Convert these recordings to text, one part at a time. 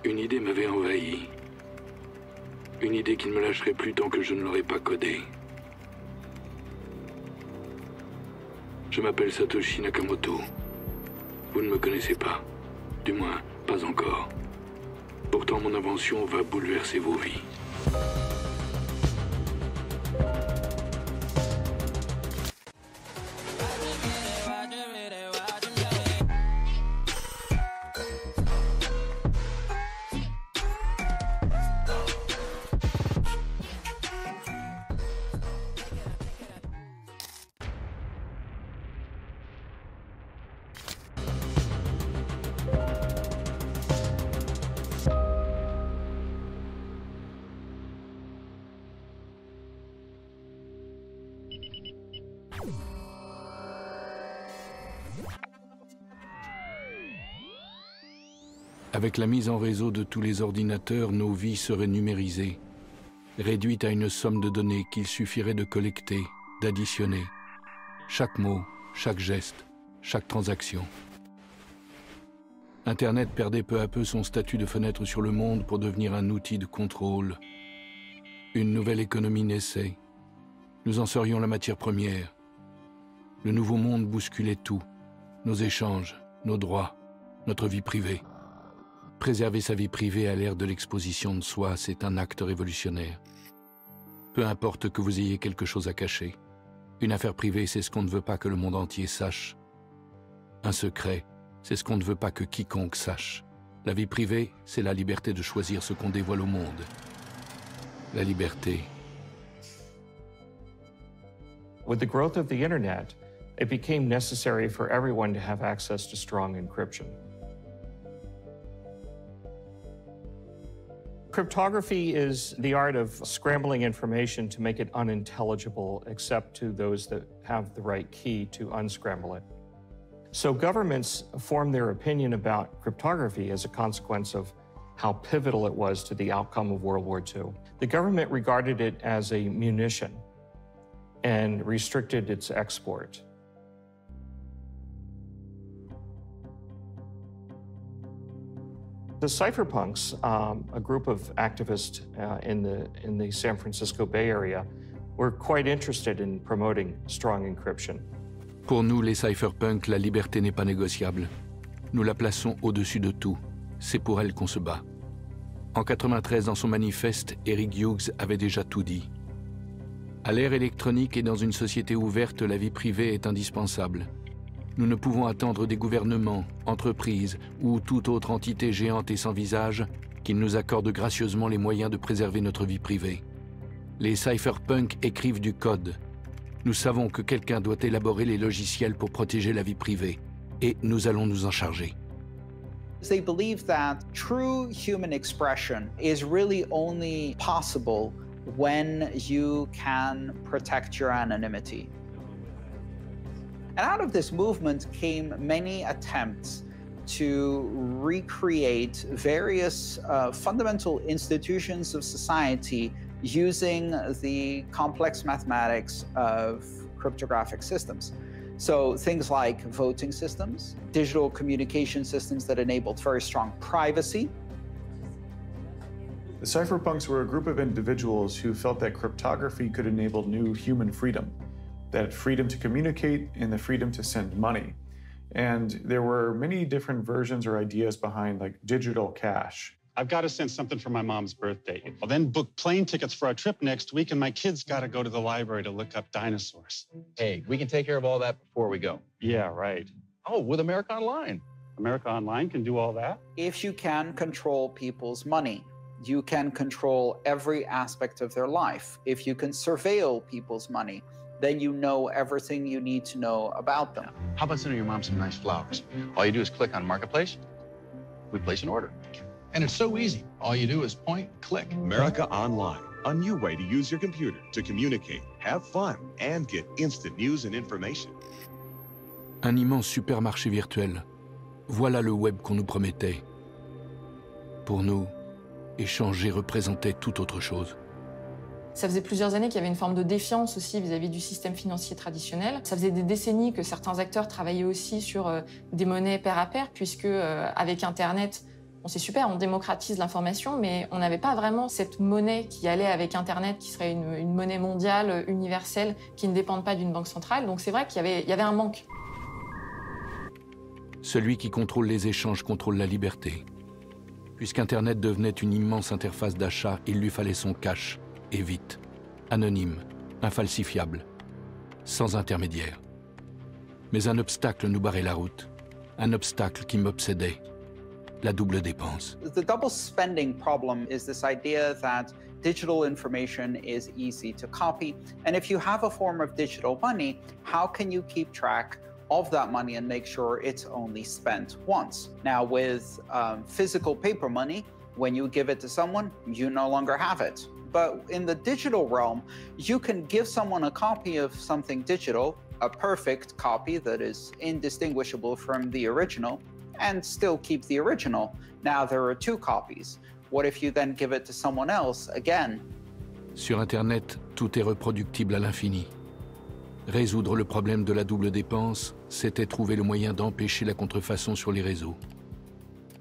Une idée m'avait envahi. Une idée qui ne me lâcherait plus tant que je ne l'aurais pas codée. Je m'appelle Satoshi Nakamoto. Vous ne me connaissez pas. Du moins, pas encore. Pourtant, mon invention va bouleverser vos vies. Avec la mise en réseau de tous les ordinateurs, nos vies seraient numérisées, réduites à une somme de données qu'il suffirait de collecter, d'additionner. Chaque mot, chaque geste, chaque transaction. Internet perdait peu à peu son statut de fenêtre sur le monde pour devenir un outil de contrôle. Une nouvelle économie naissait. Nous en serions la matière première. Le nouveau monde bousculait tout. Nos échanges, nos droits, notre vie privée. Préserver sa vie privée à l'ère de l'exposition de soi, c'est un acte révolutionnaire. Peu importe que vous ayez quelque chose à cacher. Une affaire privée, c'est ce qu'on ne veut pas que le monde entier sache. Un secret, c'est ce qu'on ne veut pas que quiconque sache. La vie privée, c'est la liberté de choisir ce qu'on dévoile au monde. La liberté. With the growth of the internet, it became necessary for everyone to have access to strong encryption. Cryptography is the art of scrambling information to make it unintelligible except to those that have the right key to unscramble it. So governments formed their opinion about cryptography as a consequence of how pivotal it was to the outcome of World War II. The government regarded it as a munition and restricted its export. The cypherpunks, a group of activists in the San Francisco Bay Area, were quite interested in promoting strong encryption. Pour nous, les cypherpunks, la liberté n'est pas négociable. Nous la plaçons au-dessus de tout. C'est pour elle qu'on se bat. En 93, dans son manifeste, Eric Hughes avait déjà tout dit. À l'ère électronique et dans une société ouverte, la vie privée est indispensable. Nous ne pouvons attendre des gouvernements, entreprises ou toute autre entité géante et sans visage qu'ils nous accordent gracieusement les moyens de préserver notre vie privée. Les cypherpunks écrivent du code. Nous savons que quelqu'un doit élaborer les logiciels pour protéger la vie privée, et nous allons nous en charger. They believe that true human expression is really only possible when you can protect your anonymity. And out of this movement came many attempts to recreate various fundamental institutions of society using the complex mathematics of cryptographic systems. So things like voting systems, digital communication systems that enabled very strong privacy. The cypherpunks were a group of individuals who felt that cryptography could enable new human freedom, that freedom to communicate and the freedom to send money. And there were many different versions or ideas behind like digital cash. I've got to send something for my mom's birthday. I'll then book plane tickets for our trip next week, and my kids got to go to the library to look up dinosaurs. Hey, we can take care of all that before we go. Yeah, right. Oh, with America Online. America Online can do all that? If you can control people's money, you can control every aspect of their life. If you can surveil people's money, then you know everything you need to know about them. How about sending your mom some nice flowers? All you do is click on Marketplace, we place an order. And it's so easy. All you do is point, click. America Online, a new way to use your computer to communicate, have fun, and get instant news and information. Un immense supermarché virtuel. Voilà le web qu'on nous promettait. Pour nous, échanger représentait tout autre chose. Ça faisait plusieurs années qu'il y avait une forme de défiance aussi vis-à-vis du système financier traditionnel. Ça faisait des décennies que certains acteurs travaillaient aussi sur des monnaies pair à pair, puisque avec Internet, Bon, c'est super, on démocratise l'information, mais on n'avait pas vraiment cette monnaie qui allait avec Internet, qui serait une monnaie mondiale, universelle, qui ne dépende pas d'une banque centrale. Donc c'est vrai qu'il y avait un manque. Celui qui contrôle les échanges contrôle la liberté. Puisqu'Internet devenait une immense interface d'achat, il lui fallait son cash, et vite, anonyme, infalsifiable, sans intermédiaire. Mais un obstacle nous barrait la route, un obstacle qui m'obsédait. La double dépense. The double spending problem is this idea that digital information is easy to copy. And if you have a form of digital money, how can you keep track of that money and make sure it's only spent once? Now, with physical paper money, when you give it to someone, you no longer have it. But in the digital realm, you can give someone a copy of something digital, a perfect copy that is indistinguishable from the original, and still keep the original. Now there are two copies. What if you then give it to someone else again? Sur Internet, tout est reproductible à l'infini. Résoudre le problème de la double dépense, c'était trouver le moyen d'empêcher la contrefaçon sur les réseaux,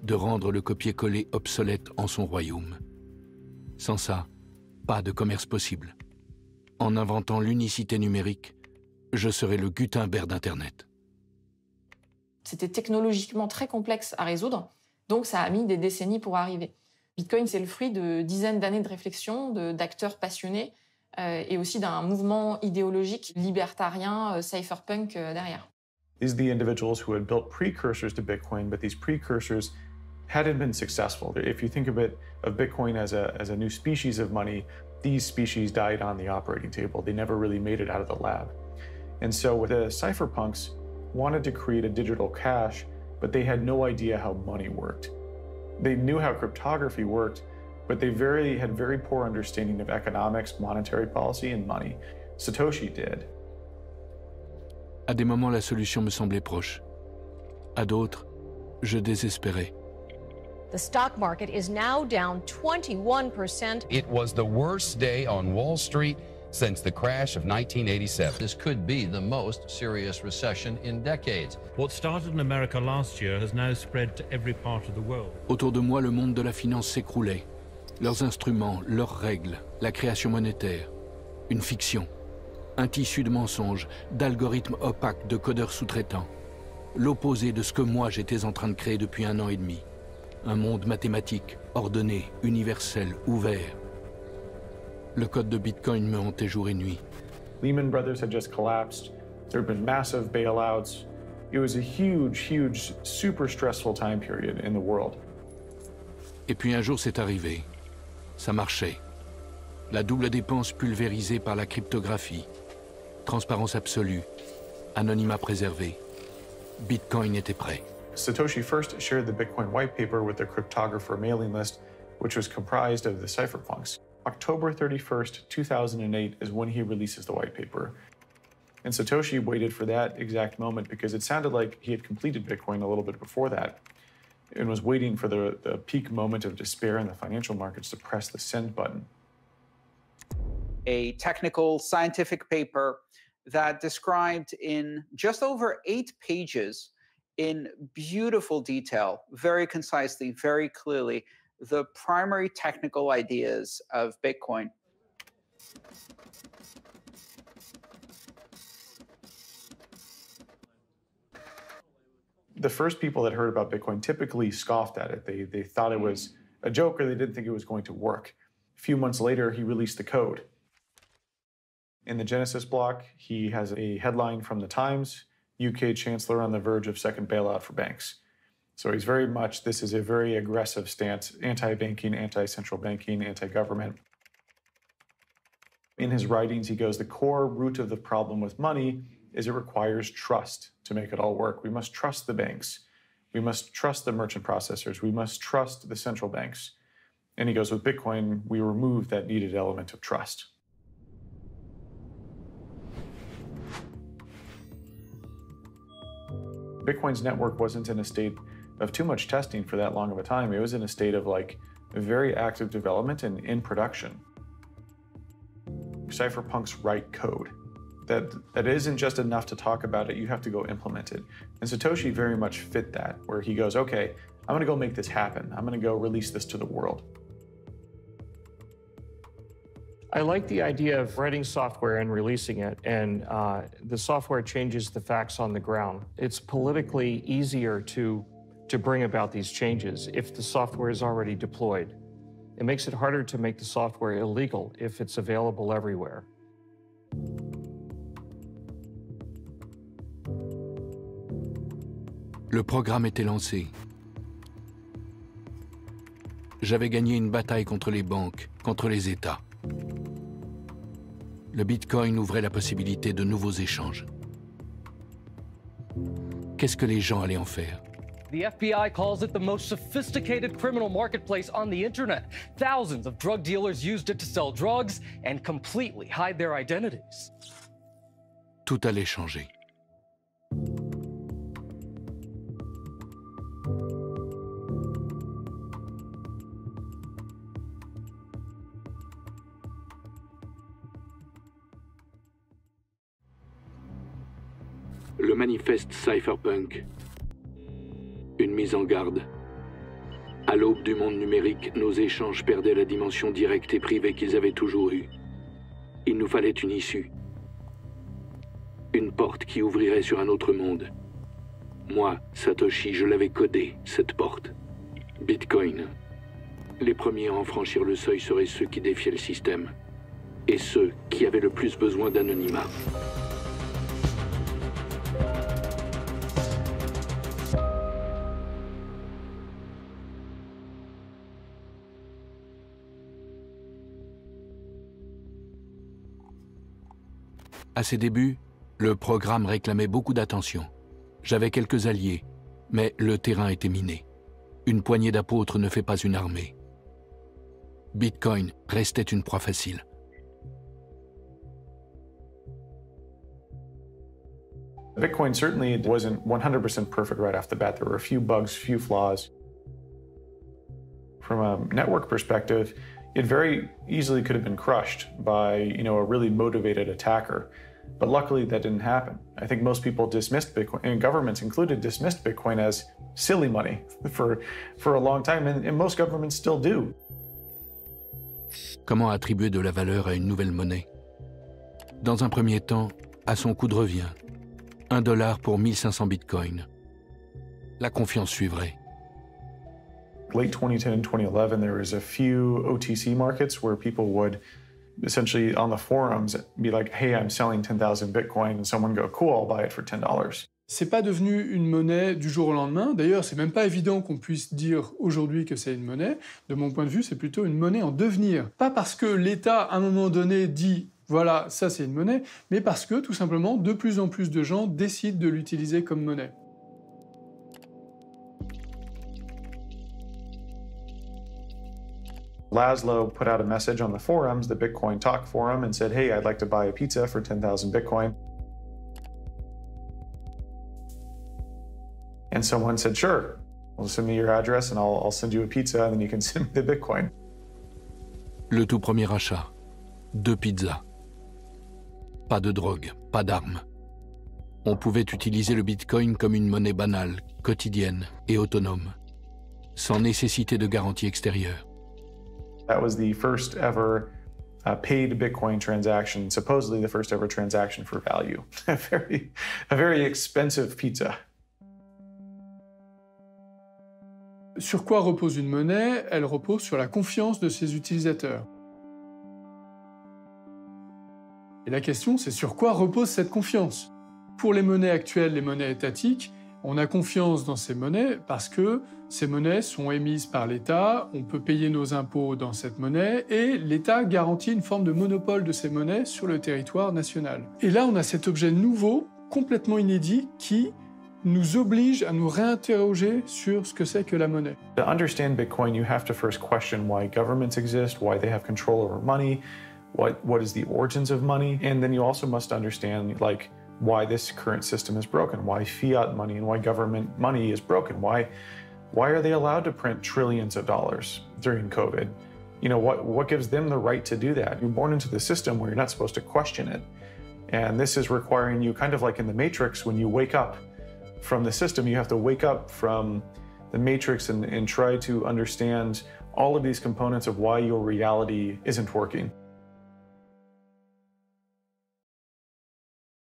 de rendre le copier-coller obsolète en son royaume. Sans ça, pas de commerce possible. En inventant l'unicité numérique, je serais le Gutenberg d'Internet. C'était technologiquement très complexe à résoudre, donc ça a mis des décennies pour arriver. Bitcoin, c'est le fruit de dizaines d'années de réflexion, d'acteurs passionnés, et aussi d'un mouvement idéologique libertarien, cypherpunk derrière. These are the individuals who had built precursors to Bitcoin, but these precursors hadn't been successful. If you think of Bitcoin as a new species of money, these species died on the operating table. They never really made it out of the lab. And so the cypherpunks wanted to create a digital cash, but they had no idea how money worked. They knew how cryptography worked, but they had very poor understanding of economics, monetary policy, and money. Satoshi did. À des moments, la solution me semblait proche. À d'autres, je désespérais. The stock market is now down 21%. It was the worst day on Wall Street since the crash of 1987. This could be the most serious recession in decades. What started in America last year has now spread to every part of the world. Autour de moi, le monde de la finance s'écroulait. Leurs instruments, leurs règles, la création monétaire. Une fiction. Un tissu de mensonges, d'algorithmes opaques, de codeurs sous-traitants. L'opposé de ce que moi j'étais en train de créer depuis 1 an et demi. Un monde mathématique, ordonné, universel, ouvert. Le code de Bitcoin me hantait jour et nuit. Lehman Brothers had just collapsed. There had been massive bailouts. It was a huge, super stressful time period in the world. Et puis un jour c'est arrivé. Ça marchait. La double dépense pulvérisée par la cryptographie. Transparence absolue. Anonymat préservé. Bitcoin était prêt. Satoshi first shared the Bitcoin white paper with the cryptographer mailing list, which was comprised of the cypherpunks. October 31st, 2008 is when he releases the white paper. And Satoshi waited for that exact moment because it sounded like he had completed Bitcoin a little bit before that and was waiting for the peak moment of despair in the financial markets to press the send button. A technical scientific paper that described in just over 8 pages in beautiful detail, very concisely, very clearly, the primary technical ideas of Bitcoin. The first people that heard about Bitcoin typically scoffed at it. They thought it was a joke or they didn't think it was going to work. A few months later, he released the code. In the Genesis block, he has a headline from the Times, UK Chancellor on the verge of second bailout for banks. So he's very much, this is a very aggressive stance, anti-banking, anti-central banking, anti-government. In his writings, he goes, the core root of the problem with money is it requires trust to make it all work. We must trust the banks. We must trust the merchant processors. We must trust the central banks. And he goes, with Bitcoin, we remove that needed element of trust. Bitcoin's network wasn't in a state of too much testing for that long of a time. It was in a state of like very active development and in production. Cypherpunks write code. That isn't just enough to talk about it, you have to go implement it. And Satoshi very much fit that, where he goes, okay, I'm gonna go make this happen. I'm gonna go release this to the world. I like the idea of writing software and releasing it, and the software changes the facts on the ground. It's politically easier to bring about these changes if the software is already deployed. It makes it harder to make the software illegal if it's available everywhere. Le programme était lancé. J'avais gagné une bataille contre les banques, contre les États. Le Bitcoin ouvrait la possibilité de nouveaux échanges. Qu'est-ce que les gens allaient en faire? The FBI calls it the most sophisticated criminal marketplace on the internet. Thousands of drug dealers used it to sell drugs and completely hide their identities. Tout allait changer. Le manifeste Cypherpunk. Une mise en garde. À l'aube du monde numérique, nos échanges perdaient la dimension directe et privée qu'ils avaient toujours eue. Il nous fallait une issue. Une porte qui ouvrirait sur un autre monde. Moi, Satoshi, je l'avais codée, cette porte. Bitcoin. Les premiers à en franchir le seuil seraient ceux qui défiaient le système. Et ceux qui avaient le plus besoin d'anonymat. À ses débuts, le programme réclamait beaucoup d'attention. J'avais quelques alliés, mais le terrain était miné. Une poignée d'apôtres ne fait pas une armée. Bitcoin restait une proie facile. Bitcoin certainly wasn't 100% perfect right off the bat. There were a few bugs, few flaws. From a network perspective, it very easily could have been crushed by, a really motivated attacker. But luckily that didn't happen. I think most people dismissed Bitcoin, and governments included, dismissed Bitcoin as silly money for a long time, and most governments still do. Comment attribuer de la valeur à une nouvelle monnaie? Dans un premier temps, à son coût de revient. $1 pour 1500 bitcoins. La confiance suivrait. Late 2010 and 2011, there was a few OTC markets where people would essentially on the forums be like, hey, I'm selling 10,000 Bitcoin, and someone go, cool, I'll buy it for $10. C'est pas devenu une monnaie du jour au lendemain. D'ailleurs, c'est même pas évident qu'on puisse dire aujourd'hui que c'est une monnaie. De mon point de vue, c'est plutôt une monnaie en devenir. Pas parce que l'État, à un moment donné, dit voilà, ça c'est une monnaie, mais parce que, tout simplement, de plus en plus de gens décident de l'utiliser comme monnaie. Laszlo put out a message on the forums, the Bitcoin Talk forum, and said, hey, I'd like to buy a pizza for 10,000 Bitcoin. And someone said, sure, well, send me your address and I'll send you a pizza and then you can send me the Bitcoin. Le tout premier achat. 2 pizzas. Pas de drogue, pas d'armes. On pouvait utiliser le Bitcoin comme une monnaie banale, quotidienne et autonome, sans nécessité de garantie extérieure. That was the first ever paid Bitcoin transaction, supposedly the first ever transaction for value. A very expensive pizza. Sur quoi repose une monnaie? Elle repose sur la confiance de ses utilisateurs. Et la question, c'est sur quoi repose cette confiance? Pour les monnaies actuelles, les monnaies étatiques, on a confiance dans ces monnaies parce que ces monnaies sont émises par l'État, on peut payer nos impôts dans cette monnaie et l'État garantit une forme de monopole de ces monnaies sur le territoire national. Et là, on a cet objet nouveau, complètement inédit, qui nous oblige à nous réinterroger sur ce que c'est que la monnaie. To understand Bitcoin, you have to first question why governments exist, why they have control over money, what is the origins of money, and then you also must understand why this current system is broken, why fiat money and why government money is broken, why are they allowed to print trillions of dollars during COVID? What gives them the right to do that? You're born into the system where you're not supposed to question it. And this is requiring you, kind of like in the Matrix, when you wake up from the system, you have to wake up from the matrix and try to understand all of these components of why your reality isn't working.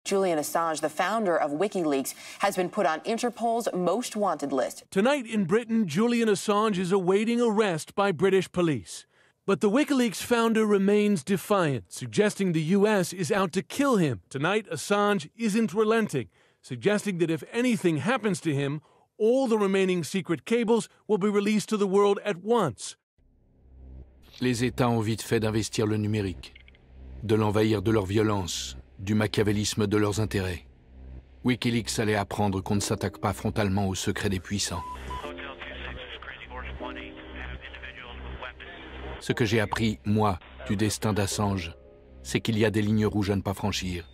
Julian Assange, the founder of WikiLeaks, has been put on Interpol's most wanted list. Tonight in Britain, Julian Assange is awaiting arrest by British police. But the WikiLeaks founder remains defiant, suggesting the US is out to kill him. Tonight, Assange isn't relenting, suggesting that if anything happens to him, all the remaining secret cables will be released to the world at once. Les États ont vite fait d'investir le numérique, de l'envahir de leur violence, du machiavélisme de leurs intérêts. WikiLeaks allait apprendre qu'on ne s'attaque pas frontalement aux secrets des puissants. Ce que j'ai appris, moi, du destin d'Assange, c'est qu'il y a des lignes rouges à ne pas franchir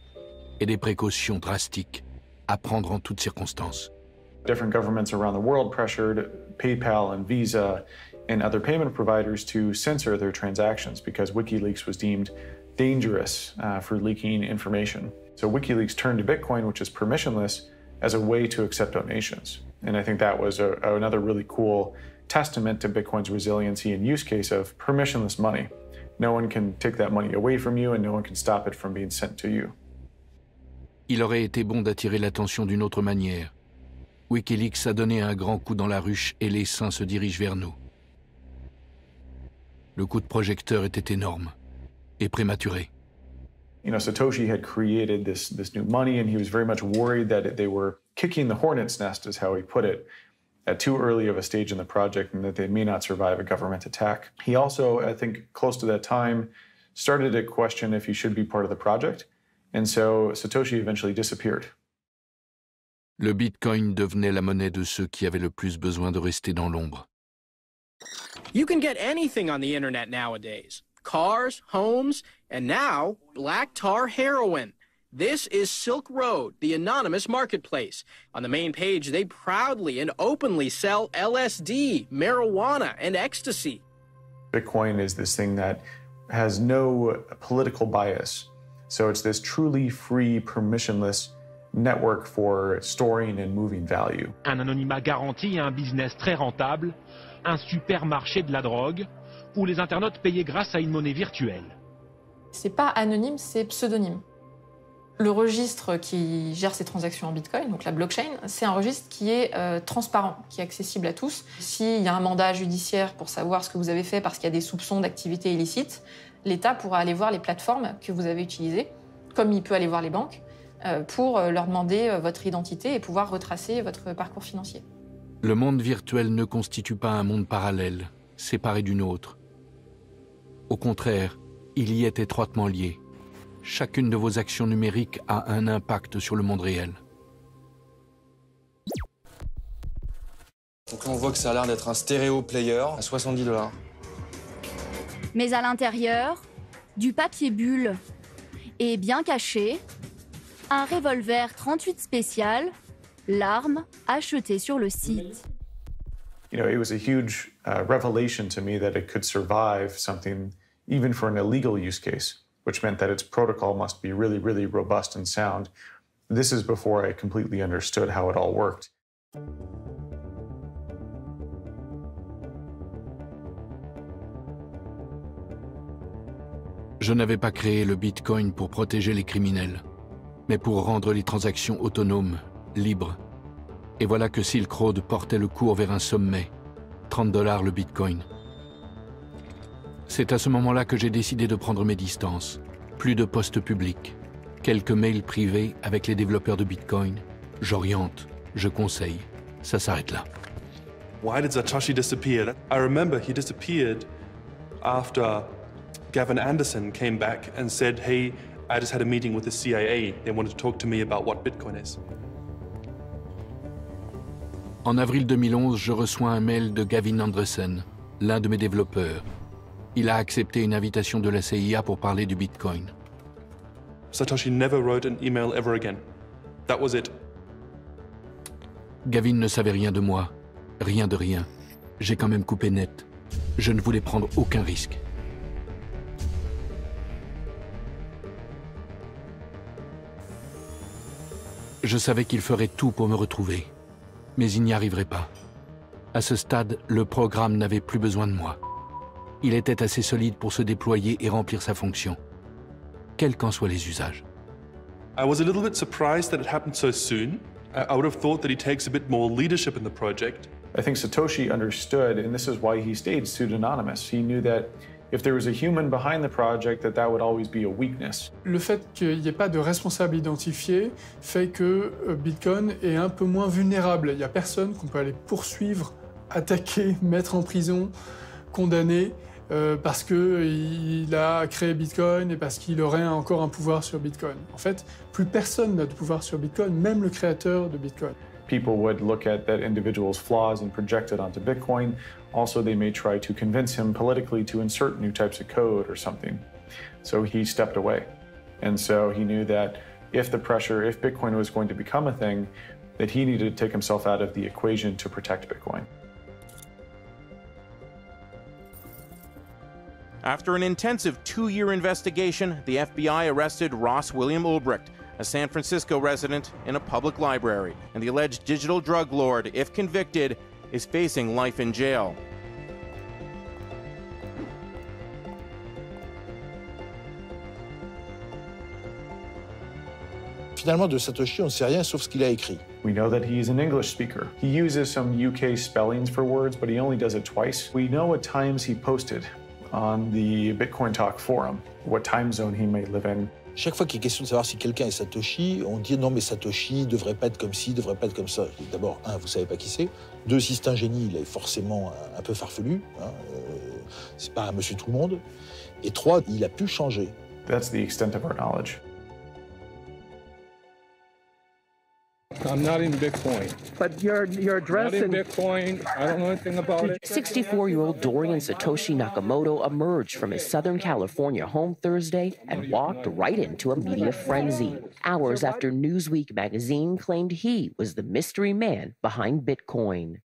et des précautions drastiques à prendre en toutes circonstances. Different governments around the world pressured PayPal and Visa and other payment providers to censor their transactions because WikiLeaks was deemed dangerous for leaking information. So WikiLeaks turned to Bitcoin, which is permissionless, as a way to accept donations. And I think that was another really cool testament to Bitcoin's resiliency and use case of permissionless money. No one can take that money away from you and no one can stop it from being sent to you. Il aurait été bon d'attirer l'attention d'une autre manière. WikiLeaks a donné un grand coup dans la ruche et les saints se dirigent vers nous. Le coup de projecteur était énorme et prématuré. You know, Satoshi had created this new money and he was very much worried that they were kicking the hornet's nest, is how he put it, at too early of a stage in the project and that they may not survive a government attack. He also, I think, close to that time, started to question if he should be part of the project. And so Satoshi eventually disappeared. Le Bitcoin devenait la monnaie de ceux qui avaient le plus besoin de rester dans l'ombre. You can get anything on the internet nowadays. Cars, homes, and now black tar heroin. This is Silk Road, the anonymous marketplace. On the main page, they proudly and openly sell LSD, marijuana, and ecstasy. Bitcoin is this thing that has no political bias. So it's this truly free, permissionless network for storing and moving value. Un anonymat garanti et un business très rentable, un supermarché de la drogue, où les internautes payaient grâce à une monnaie virtuelle. C'est pas anonyme, c'est pseudonyme. Le registre qui gère ces transactions en Bitcoin, donc la blockchain, c'est un registre qui est transparent, qui est accessible à tous. S'il y a un mandat judiciaire pour savoir ce que vous avez fait parce qu'il y a des soupçons d'activité illicite, l'État pourra aller voir les plateformes que vous avez utilisées, comme il peut aller voir les banques, pour leur demander votre identité et pouvoir retracer votre parcours financier. Le monde virtuel ne constitue pas un monde parallèle, séparé du nôtre. Au contraire, il y est étroitement lié. Chacune de vos actions numériques a un impact sur le monde réel. Donc là, on voit que ça a l'air d'être un stéréo player à 70 $. Mais à l'intérieur, du papier bulle et bien caché, un revolver 38 spécial, l'arme achetée sur le site. You know, it was a huge revelation to me that it could survive something even for an illegal use case, which meant that its protocol must be really, really robust and sound. This is before I completely understood how it all worked. Je n'avais pas créé le Bitcoin pour protéger les criminels, mais pour rendre les transactions autonomes, libres. Et voilà que Silk Road portait le cours vers un sommet, 30 $ le Bitcoin. C'est à ce moment-là que j'ai décidé de prendre mes distances. Plus de postes publics, quelques mails privés avec les développeurs de Bitcoin. J'oriente, je conseille. Ça s'arrête là. Why did Satoshi disappear? I remember he disappeared after Gavin Anderson came back and said, hey, I just had a meeting with the CIA. They wanted to talk to me about what Bitcoin is. En avril 2011, je reçois un mail de Gavin Anderson, l'un de mes développeurs. Il a accepté une invitation de la CIA pour parler du Bitcoin. Satoshi never wrote an email ever again. That was it. Gavin ne savait rien de moi, rien de rien. J'ai quand même coupé net. Je ne voulais prendre aucun risque. Je savais qu'il ferait tout pour me retrouver, mais il n'y arriverait pas. À ce stade, le programme n'avait plus besoin de moi. Il était assez solide pour se déployer et remplir sa fonction, quels qu'en soient les usages. I was a little bit surprised that it happened so soon. I would have thought that he takes a bit more leadership in the project. I think Satoshi understood, and this is why he stayed pseudonymous. He knew that if there was a human behind the project, that would always be a weakness. Le fait qu'il n'y ait pas de responsable identifié fait que Bitcoin est un peu moins vulnérable. Il n'y a personne qu'on peut aller poursuivre, attaquer, mettre en prison, condamner, parce qu'il a créé Bitcoin et parce qu'il aurait encore un pouvoir sur Bitcoin. En fait, plus personne n'a de pouvoir sur Bitcoin, même le créateur de Bitcoin. People would look at that individual's flaws and project it onto Bitcoin. Also, they may try to convince him politically to insert new types of code or something. So he stepped away. And so he knew that if Bitcoin was going to become a thing, that he needed to take himself out of the equation to protect Bitcoin. After an intensive 2-year investigation, the FBI arrested Ross William Ulbricht, a San Francisco resident, in a public library, and the alleged digital drug lord, if convicted, is facing life in jail. Finalement, de Satoshi, on ne sait rien sauf ce qu'il a écrit. We know that he's an English speaker. He uses some UK spellings for words, but he only does it twice. We know what times he posted on the Bitcoin Talk forum, what time zone he may live in. Chaque fois qu'il est question de savoir si quelqu'un est Satoshi, on dit non mais Satoshi devrait pas être comme ci, devrait pas être comme ça. D'abord, vous savez pas qui c'est. 2, si c'est un génie, il est forcément un peu farfelu. C'est pas un monsieur tout le monde. Et 3, il a pu changer. That's the extent of our knowledge. I'm not in Bitcoin. But your address in Bitcoin, I don't know anything about it. 64-year-old Dorian Satoshi Nakamoto emerged from his Southern California home Thursday and walked right into a media frenzy, hours after Newsweek magazine claimed he was the mystery man behind Bitcoin.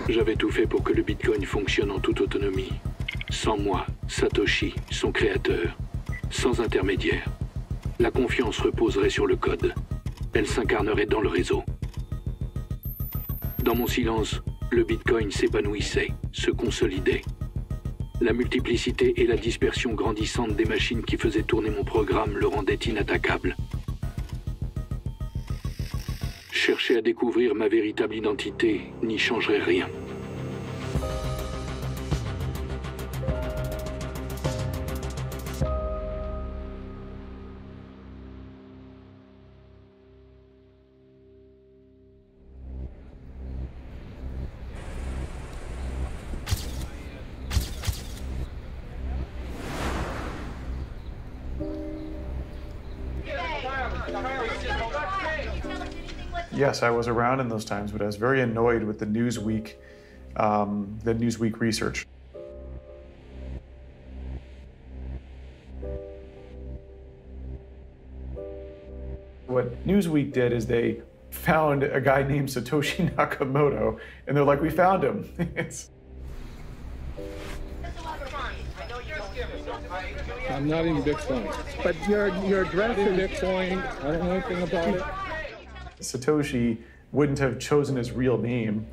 J'avais tout fait pour que le Bitcoin fonctionne en toute autonomie. Sans moi, Satoshi, son créateur. Sans intermédiaire. La confiance reposerait sur le code. Elle s'incarnerait dans le réseau. Dans mon silence, le Bitcoin s'épanouissait, se consolidait. La multiplicité et la dispersion grandissante des machines qui faisaient tourner mon programme le rendaient inattaquable. Chercher à découvrir ma véritable identité n'y changerait rien. Yes, I was around in those times, but I was very annoyed with the Newsweek research. What Newsweek did is they found a guy named Satoshi Nakamoto, and they're like, we found him. I'm not in Bitcoin. But your address in is Bitcoin. I don't know anything about it. Satoshi wouldn't have chosen his real name,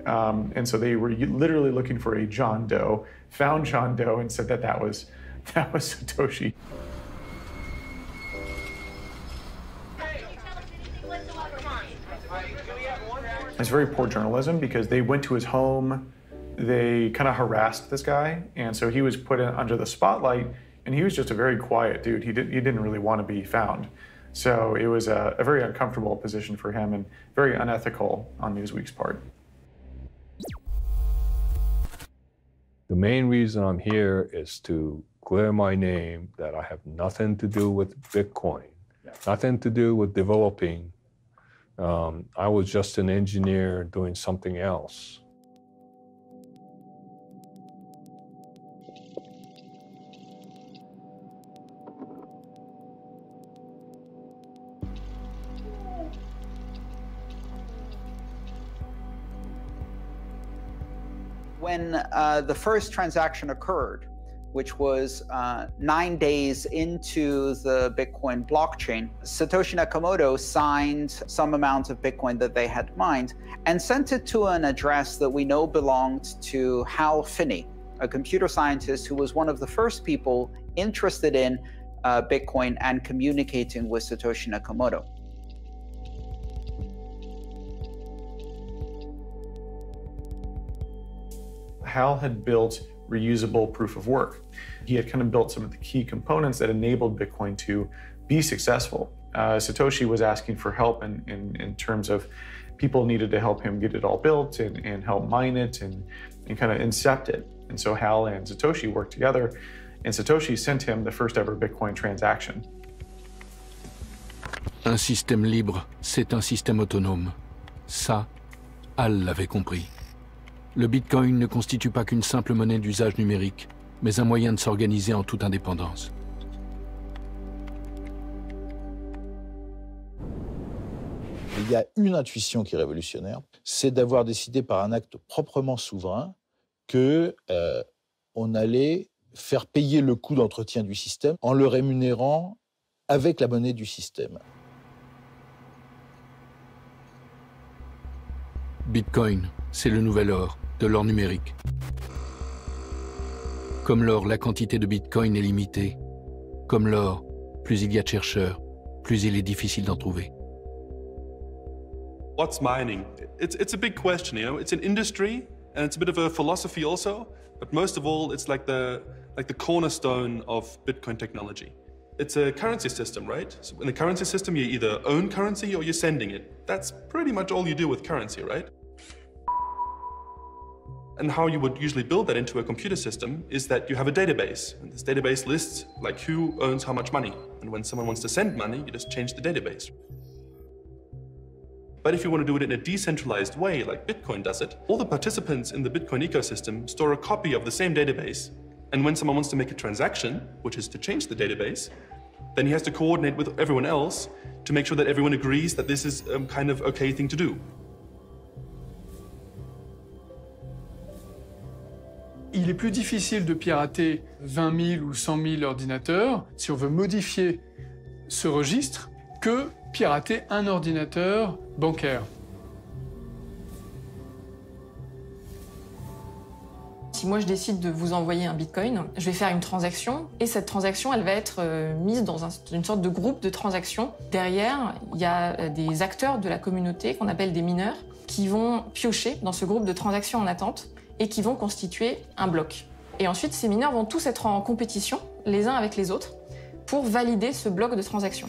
and so they were literally looking for a John Doe, found John Doe, and said that was Satoshi. It's very poor journalism because they went to his home, they kind of harassed this guy, and so he was put under the spotlight, and he was just a very quiet dude. He didn't really want to be found. So it was a very uncomfortable position for him and very unethical on Newsweek's part. The main reason I'm here is to clear my name that I have nothing to do with Bitcoin, nothing to do with developing. I was just an engineer doing something else. When the first transaction occurred, which was 9 days into the Bitcoin blockchain, Satoshi Nakamoto signed some amount of Bitcoin that they had mined and sent it to an address that we know belonged to Hal Finney, a computer scientist who was one of the first people interested in Bitcoin and communicating with Satoshi Nakamoto. Hal had built reusable proof of work. He had kind of built some of the key components that enabled Bitcoin to be successful. Satoshi was asking for help in terms of people needed to help him get it all built and help mine it and kind of incept it. And so Hal and Satoshi worked together, and Satoshi sent him the first ever Bitcoin transaction. Un système libre, c'est un système autonome. Ça, Hal l'avait compris. Le Bitcoin ne constitue pas qu'une simple monnaie d'usage numérique, mais un moyen de s'organiser en toute indépendance. Il y a une intuition qui est révolutionnaire, c'est d'avoir décidé par un acte proprement souverain que on allait faire payer le coût d'entretien du système en le rémunérant avec la monnaie du système. Bitcoin, c'est le nouvel or, de l'or numérique. Comme l'or, la quantité de Bitcoin est limitée. Comme l'or, plus il y a de chercheurs, plus il est difficile d'en trouver. What's mining? It's a big question, you know. It's an industry and it's a bit of a philosophy also, but most of all, it's like the cornerstone of Bitcoin technology. It's a currency system, right? So in the currency system, you either own currency or you're sending it. That's pretty much all you do with currency, right? And how you would usually build that into a computer system is that you have a database. And this database lists like who owns how much money. And when someone wants to send money, you just change the database. But if you want to do it in a decentralized way, like Bitcoin does it, all the participants in the Bitcoin ecosystem store a copy of the same database. And when someone wants to make a transaction, which is to change the database, then he has to coordinate with everyone else to make sure that everyone agrees that this is a kind of okay thing to do. Il est plus difficile de pirater 20 000 ou 100 000 ordinateurs si on veut modifier ce registre que pirater un ordinateur bancaire. Si moi je décide de vous envoyer un Bitcoin, je vais faire une transaction et cette transaction elle va être mise dans une sorte de groupe de transactions. Derrière, il y a des acteurs de la communauté qu'on appelle des mineurs qui vont piocher dans ce groupe de transactions en attente et qui vont constituer un bloc. Et ensuite, ces mineurs vont tous être en compétition, les uns avec les autres, pour valider ce bloc de transactions.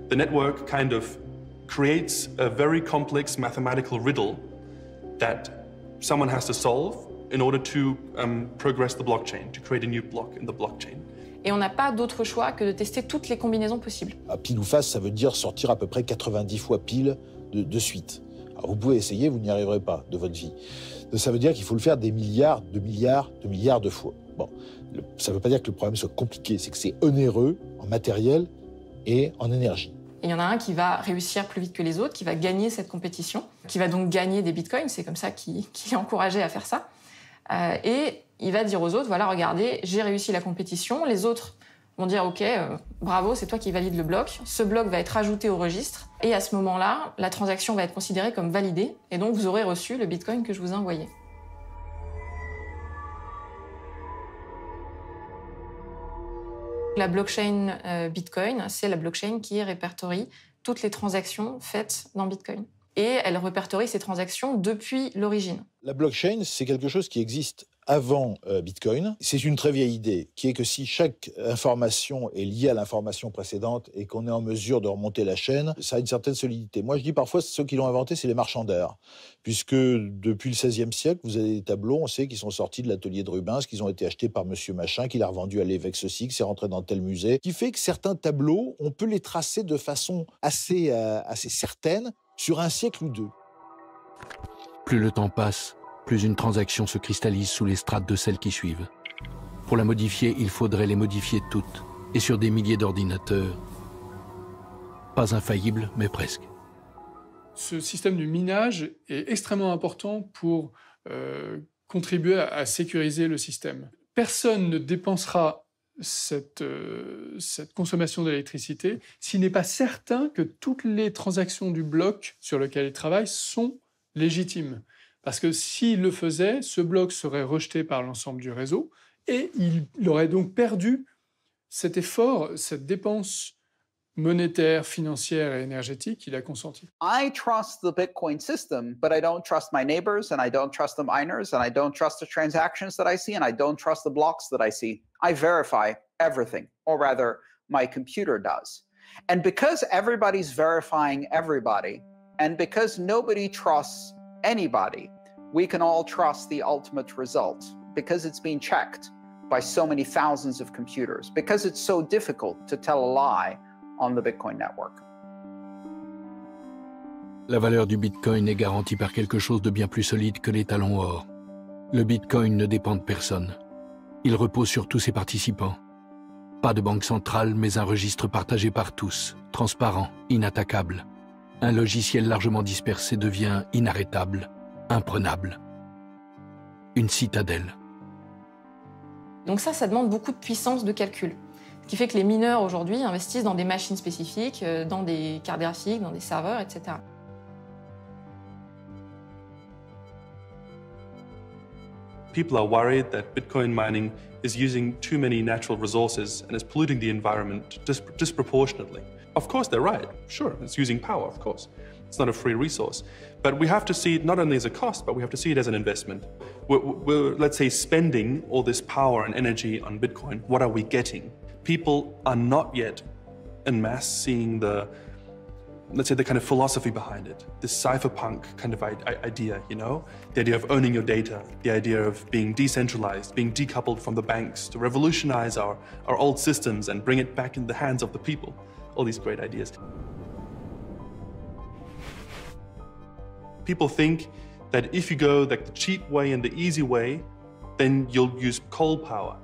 The network kind of creates a very complex mathematical riddle that someone has to solve in order to progress the blockchain, to create a new block in the blockchain. Et on n'a pas d'autre choix que de tester toutes les combinaisons possibles. À pile ou face, ça veut dire sortir à peu près 90 fois pile de suite. Alors vous pouvez essayer, vous n'y arriverez pas de votre vie. Ça veut dire qu'il faut le faire des milliards de fois. Bon, ça ne veut pas dire que le problème soit compliqué, c'est que c'est onéreux en matériel et en énergie. Et il y en a un qui va réussir plus vite que les autres, qui va gagner cette compétition, qui va donc gagner des bitcoins, c'est comme ça qu'il est encouragé à faire ça. Et il va dire aux autres, voilà, regardez, j'ai réussi la compétition, les autres vont dire, ok, bravo, c'est toi qui valide le bloc, ce bloc va être ajouté au registre, et à ce moment-là, la transaction va être considérée comme validée, et donc vous aurez reçu le bitcoin que je vous ai envoyé. La blockchain Bitcoin, c'est la blockchain qui répertorie toutes les transactions faites dans Bitcoin. Et elle répertorie ces transactions depuis l'origine. La blockchain, c'est quelque chose qui existe avant Bitcoin. C'est une très vieille idée, qui est que si chaque information est liée à l'information précédente et qu'on est en mesure de remonter la chaîne, ça a une certaine solidité. Moi, je dis parfois, ceux qui l'ont inventé, c'est les marchands d'art. Puisque depuis le XVIe siècle, vous avez des tableaux, on sait qu'ils sont sortis de l'atelier de Rubens, qu'ils ont été achetés par monsieur machin, qu'il a revendu à l'évêque ceci, que c'est rentré dans tel musée. Qui fait que certains tableaux, on peut les tracer de façon assez certaine sur un siècle ou deux. Plus le temps passe, plus une transaction se cristallise sous les strates de celles qui suivent. Pour la modifier, il faudrait les modifier toutes, et sur des milliers d'ordinateurs. Pas infaillibles, mais presque. Ce système du minage est extrêmement important pour contribuer à sécuriser le système. Personne ne dépensera cette consommation d'électricité s'il n'est pas certain que toutes les transactions du bloc sur lequel il travaille sont légitimes. Parce que s'il le faisait, ce bloc serait rejeté par l'ensemble du réseau et il aurait donc perdu cet effort, cette dépense monétaire, financière et énergétique qu'il a consenti. I trust the Bitcoin system, but I don't trust my neighbors, and I don't trust the miners, and I don't trust the transactions that I see, and I don't trust the blocks that I see. I verify everything, or rather, my computer does. And because everybody's verifying everybody, and because nobody trusts anybody, we can all trust the ultimate result, because it's been checked by so many thousands of computers, because it's so difficult to tell a lie on the Bitcoin network. La valeur du Bitcoin est garantie par quelque chose de bien plus solide que les talons or. Le Bitcoin ne dépend de personne. Il repose sur tous ses participants. Pas de banque centrale, mais un registre partagé par tous, transparent, inattaquable. Un logiciel largement dispersé devient inarrêtable, imprenable. Une citadelle. Donc ça demande beaucoup de puissance de calcul. Ce qui fait que les mineurs aujourd'hui investissent dans des machines spécifiques, dans des cartes graphiques, dans des serveurs, etc. People are worried that Bitcoin mining is using too many natural resources and is polluting the environment disproportionately. Of course, they're right. Sure, it's using power, of course. It's not a free resource. But we have to see it not only as a cost, but we have to see it as an investment. We're let's say, spending all this power and energy on Bitcoin. What are we getting? People are not yet en masse seeing the, let's say, the kind of philosophy behind it, this cypherpunk kind of idea, you know? The idea of owning your data, the idea of being decentralized, being decoupled from the banks, to revolutionize our old systems and bring it back in the hands of the people. All these great ideas. People think that if you go like the cheap way and the easy way, then you'll use coal power.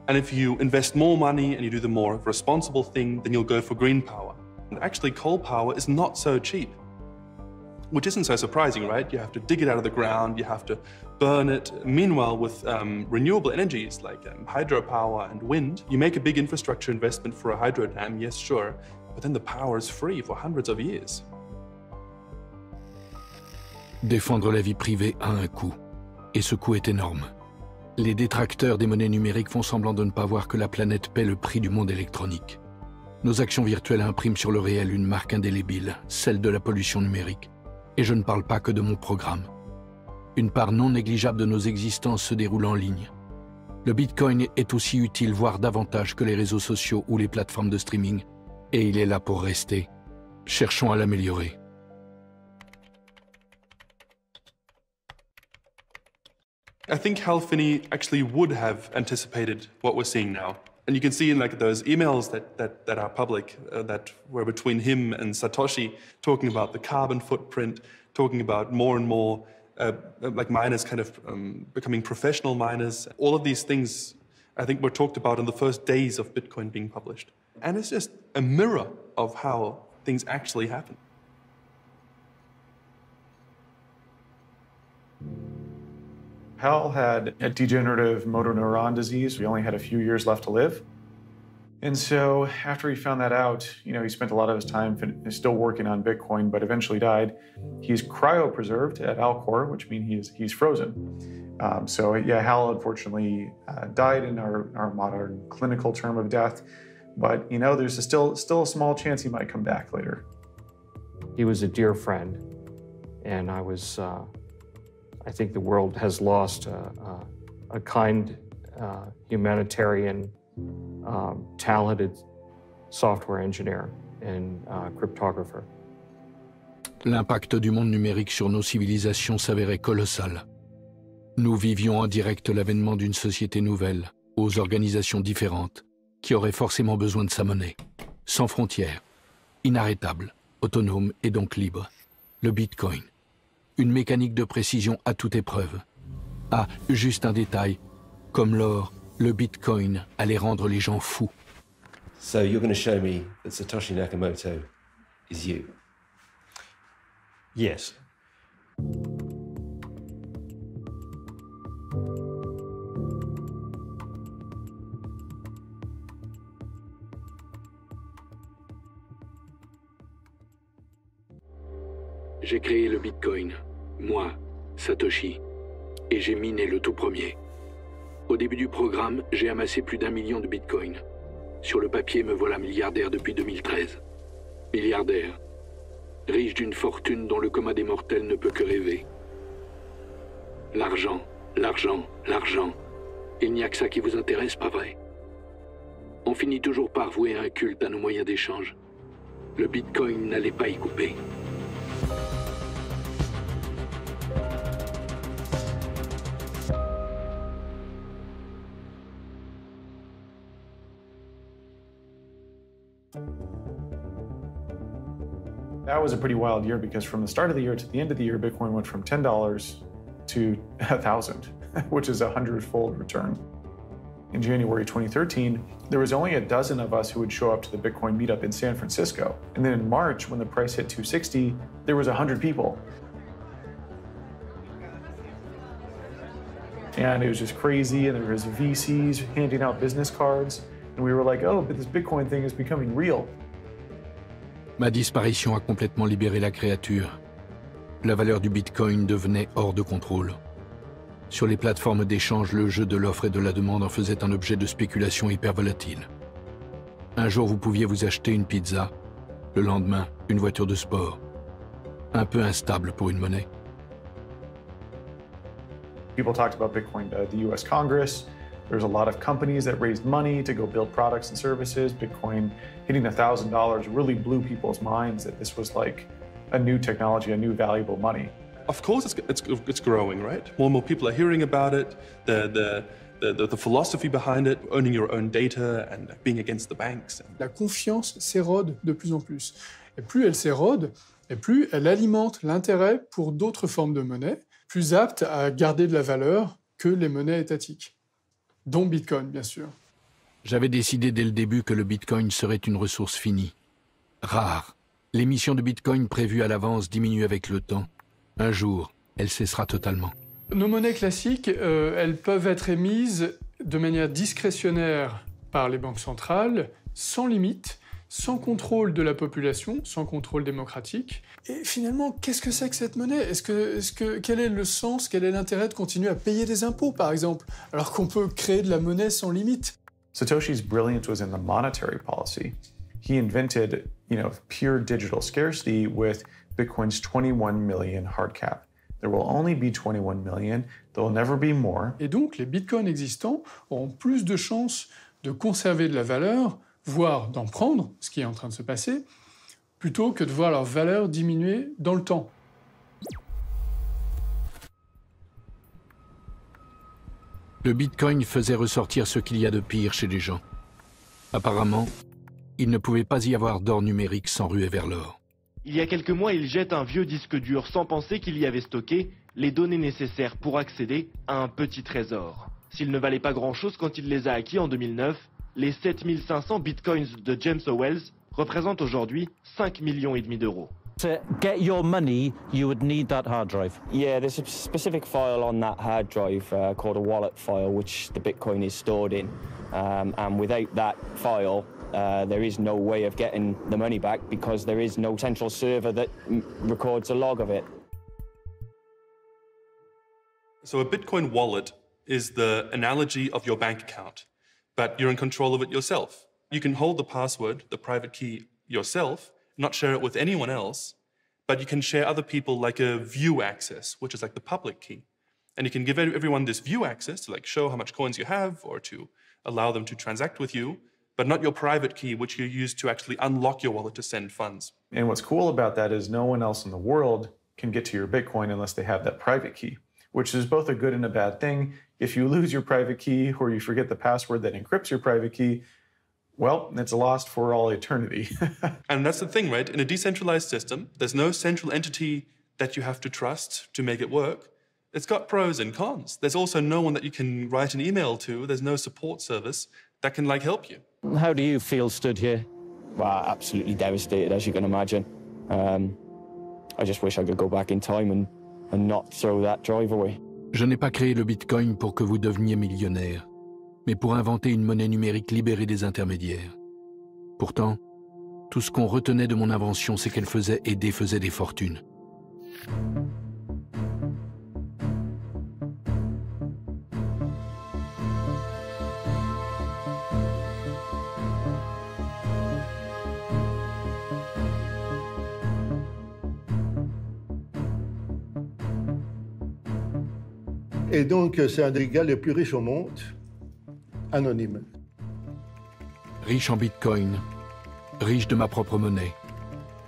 And if you invest more money and you do the more responsible thing, then you'll go for green power. And actually, coal power is not so cheap, which isn't so surprising, right? You have to dig it out of the ground, you have to burn it. Meanwhile, with renewable energies like hydropower and wind, you make a big infrastructure investment for a hydro dam, yes, sure, but then the power is free for hundreds of years. Défendre la vie privée a un coût, et ce coût est énorme. Les détracteurs des monnaies numériques font semblant de ne pas voir que la planète paie le prix du monde électronique. Nos actions virtuelles impriment sur le réel une marque indélébile, celle de la pollution numérique. Et je ne parle pas que de mon programme. Une part non négligeable de nos existences se déroule en ligne. Le Bitcoin est aussi utile, voire davantage que les réseaux sociaux ou les plateformes de streaming. Et il est là pour rester. Cherchons à l'améliorer. I think Hal Finney actually would have anticipated what we're seeing now. And you can see in like those emails that are public, that were between him and Satoshi, talking about the carbon footprint, talking about more and more like miners kind of becoming professional miners. All of these things, I think, were talked about in the first days of Bitcoin being published. And it's just a mirror of how things actually happen. Hal had a degenerative motor neuron disease. He only had a few years left to live. And so after he found that out, you know, he spent a lot of his time still working on Bitcoin, but eventually died. He's cryopreserved at Alcor, which means he's frozen. So yeah, Hal unfortunately died in our modern clinical term of death. But you know, there's still a small chance he might come back later. He was a dear friend, and I think the world has lost a kind, humanitarian, talented software engineer and cryptographer. L'impact du monde numérique sur nos civilisations s'avérait colossal. Nous vivions en direct l'avènement d'une société nouvelle, aux organisations différentes, qui aurait forcément besoin de sa monnaie, sans frontières, inarrêtable, autonome et donc libre, le Bitcoin. Une mécanique de précision à toute épreuve. Ah, juste un détail, comme l'or, le Bitcoin allait rendre les gens fous. So you're going to show me that Satoshi Nakamoto is you? Yes. J'ai créé le Bitcoin, moi, Satoshi, et j'ai miné le tout premier. Au début du programme, j'ai amassé plus d'1 million de Bitcoin. Sur le papier, me voilà milliardaire depuis 2013. Milliardaire, riche d'une fortune dont le commun des mortels ne peut que rêver. L'argent, l'argent, l'argent. Il n'y a que ça qui vous intéresse, pas vrai? On finit toujours par vouer un culte à nos moyens d'échange. Le Bitcoin n'allait pas y couper. That was a pretty wild year because from the start of the year to the end of the year, Bitcoin went from $10 to 1,000, which is a 100-fold return. In January 2013, there was only a dozen of us who would show up to the Bitcoin meetup in San Francisco. And then in March, when the price hit 260, there was 100 people. And it was just crazy, and there was VCs handing out business cards. And we were like, oh, but this Bitcoin thing is becoming real. Ma disparition a complètement libéré la créature. La valeur du Bitcoin devenait hors de contrôle. Sur les plateformes d'échange, le jeu de l'offre et de la demande en faisait un objet de spéculation hyper volatile. Un jour, vous pouviez vous acheter une pizza. Le lendemain, une voiture de sport. Un peu instable pour une monnaie. People talked about Bitcoin, the US Congress. There's a lot of companies that raised money to go build products and services. Bitcoin hitting $1,000 really blew people's minds that this was like a new technology, a new valuable money. Of course it's growing, right? More and more people are hearing about it, the philosophy behind it, owning your own data and being against the banks. La confiance s'érode de plus en plus. Et plus elle s'érode, et plus elle alimente l'intérêt pour d'autres formes de monnaie, plus aptes à garder de la valeur que les monnaies étatiques. Dont Bitcoin, bien sûr. J'avais décidé dès le début que le Bitcoin serait une ressource finie. Rare. L'émission de Bitcoin prévue à l'avance diminue avec le temps. Un jour, elle cessera totalement. Nos monnaies classiques, elles peuvent être émises de manière discrétionnaire par les banques centrales, sans limite, sans contrôle de la population, sans contrôle démocratique. Et finalement, qu'est-ce que c'est que cette monnaie? Quel est le sens, quel est l'intérêt de continuer à payer des impôts, par exemple, alors qu'on peut créer de la monnaie sans limite? Satoshi's brilliance was in the monetary policy. He invented, pure digital scarcity with Bitcoin's 21 million hard cap. There will only be 21 million, there will never be more. Et donc, les bitcoins existants auront plus de chances de conserver de la valeur, voire d'en prendre, ce qui est en train de se passer, plutôt que de voir leur valeur diminuer dans le temps. Le Bitcoin faisait ressortir ce qu'il y a de pire chez les gens. Apparemment, il ne pouvait pas y avoir d'or numérique sans ruer vers l'or. Il y a quelques mois, il jette un vieux disque dur sans penser qu'il y avait stocké les données nécessaires pour accéder à un petit trésor. S'il ne valait pas grand-chose quand il les a acquis en 2009, les 7500 bitcoins de James Howells représentent aujourd'hui 5,5 millions d'euros. To get your money, you would need that hard drive. Yeah, there's a specific file on that hard drive called a wallet file, which the Bitcoin is stored in. And without that file, there is no way of getting the money back because there is no central server that records a log of it. So a Bitcoin wallet is the analogy of your bank account, but you're in control of it yourself. You can hold the password, the private key, yourself, not share it with anyone else, but you can share other people like a view access, which is like the public key. And you can give everyone this view access to show how much coins you have or to allow them to transact with you, but not your private key, which you use to actually unlock your wallet to send funds. And what's cool about that is no one else in the world can get to your Bitcoin unless they have that private key, which is both a good and a bad thing. If you lose your private key or you forget the password that encrypts your private key, well, it's lost for all eternity. And that's the thing, right? In a decentralized system, there's no central entity that you have to trust to make it work. It's got pros and cons. There's also no one that you can write an email to. There's no support service that can help you. How do you feel stood here? Well, absolutely devastated, as you can imagine. I just wish I could go back in time and not throw that drive away. Je n'ai pas créé le Bitcoin pour que vous deveniez millionnaire, mais pour inventer une monnaie numérique libérée des intermédiaires. Pourtant, tout ce qu'on retenait de mon invention, c'est qu'elle faisait et défaisait des fortunes. Et donc, c'est un des gars les plus riches au monde, anonyme. Riche en Bitcoin, riche de ma propre monnaie.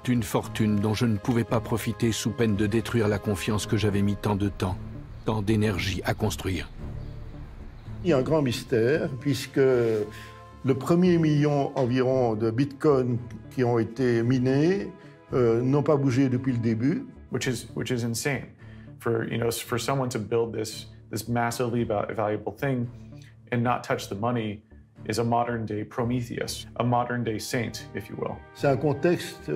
Une fortune dont je ne pouvais pas profiter sous peine de détruire la confiance que j'avais mis tant de temps, tant d'énergie à construire. Il y a un grand mystère, puisque le premier million environ de Bitcoin qui ont été minés n'ont pas bougé depuis le début. Which is insane. For someone to build this massively valuable thing and not touch the money is a modern-day Prometheus, a modern-day saint, if you will. C'est un contexte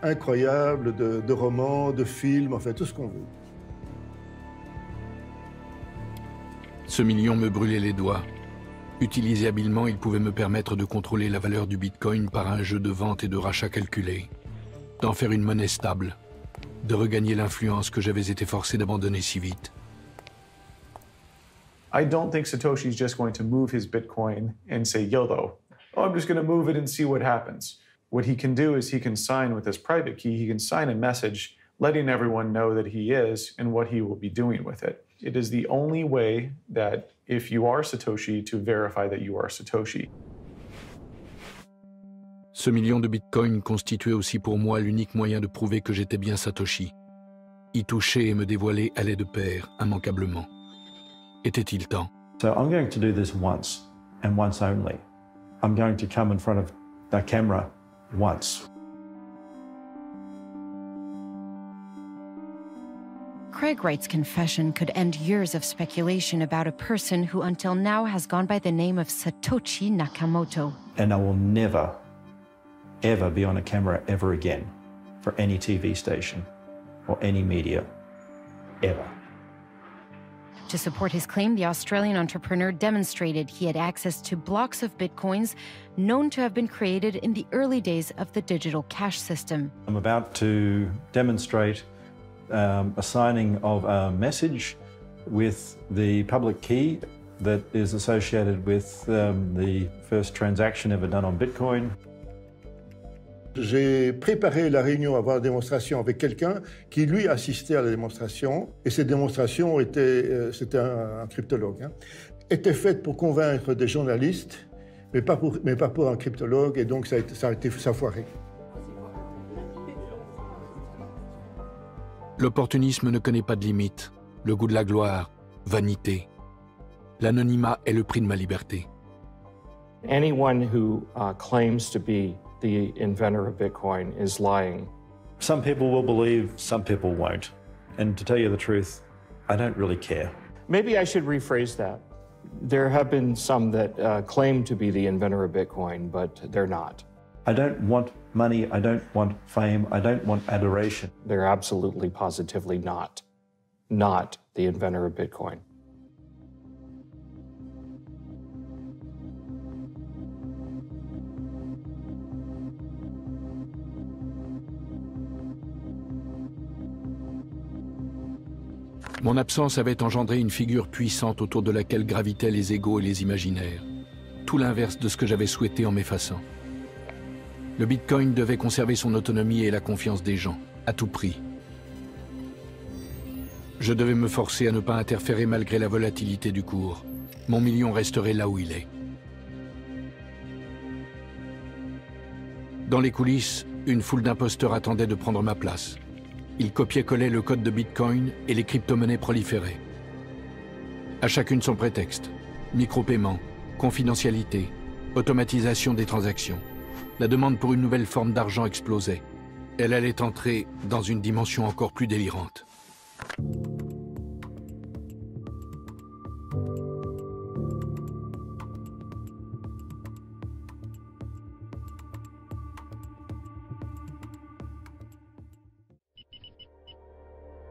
incroyable de romans, de films, enfin tout ce qu'on veut. Ce million me brûlait les doigts. Utilisé habilement, il pouvait me permettre de contrôler la valeur du Bitcoin par un jeu de vente et de rachat calculé, d'en faire une monnaie stable, de regagner l'influence que j'avais été forcé d'abandonner si vite. I don't think Satoshi's just going to move his Bitcoin and say YOLO. Oh, I'm just going to move it and see what happens. What he can do is he can sign with his private key, he can sign a message letting everyone know that he is and what he will be doing with it. It is the only way that if you are Satoshi, to verify that you are Satoshi. Ce million de Bitcoin constituait aussi pour moi l'unique moyen de prouver que j'étais bien Satoshi. Y toucher et me dévoiler allait de pair, immanquablement. Était-il temps? So I'm going to do this once, and once only. I'm going to come in front of the camera once. Craig Wright's confession could end years of speculation about a person who until now has gone by the name of Satoshi Nakamoto. And I will never, ever be on a camera ever again for any TV station or any media, ever. To support his claim, the Australian entrepreneur demonstrated he had access to blocks of bitcoins known to have been created in the early days of the digital cash system. I'm about to demonstrate a signing of a message with the public key that is associated with the first transaction ever done on Bitcoin. J'ai préparé la réunion avant la démonstration avec quelqu'un qui, lui, assistait à la démonstration. Et cette démonstration c'était un cryptologue, hein, était faite pour convaincre des journalistes, mais pas pour un cryptologue, et donc ça a foiré. L'opportunisme ne connaît pas de limite. Le goût de la gloire, vanité. L'anonymat est le prix de ma liberté. Anyone who claims to be the inventor of Bitcoin is lying. Some people will believe, some people won't. And to tell you the truth, I don't really care. Maybe I should rephrase that. There have been some that claim to be the inventor of Bitcoin, but they're not. I don't want money, I don't want fame, I don't want adoration. They're absolutely, positively not the inventor of Bitcoin. Mon absence avait engendré une figure puissante autour de laquelle gravitaient les égos et les imaginaires. Tout l'inverse de ce que j'avais souhaité en m'effaçant. Le Bitcoin devait conserver son autonomie et la confiance des gens, à tout prix. Je devais me forcer à ne pas interférer malgré la volatilité du cours. Mon million resterait là où il est. Dans les coulisses, une foule d'imposteurs attendait de prendre ma place. Ils copiaient-collaient le code de Bitcoin et les crypto-monnaies proliféraient. À chacune son prétexte. Micro-paiement, confidentialité, automatisation des transactions. La demande pour une nouvelle forme d'argent explosait. Elle allait entrer dans une dimension encore plus délirante.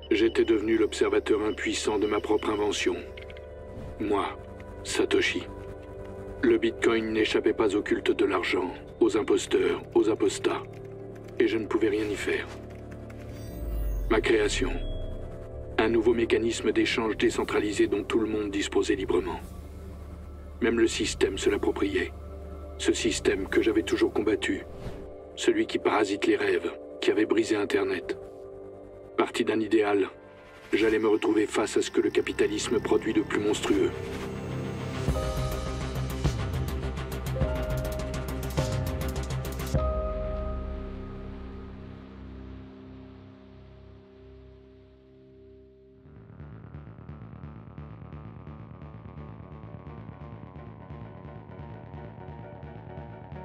J'étais devenu l'observateur impuissant de ma propre invention. Moi, Satoshi. Le Bitcoin n'échappait pas au culte de l'argent, aux imposteurs, aux apostats. Et je ne pouvais rien y faire. Ma création. Un nouveau mécanisme d'échange décentralisé dont tout le monde disposait librement. Même le système se l'appropriait. Ce système que j'avais toujours combattu. Celui qui parasite les rêves, qui avait brisé Internet. Parti d'un idéal, j'allais me retrouver face à ce que le capitalisme produit de plus monstrueux.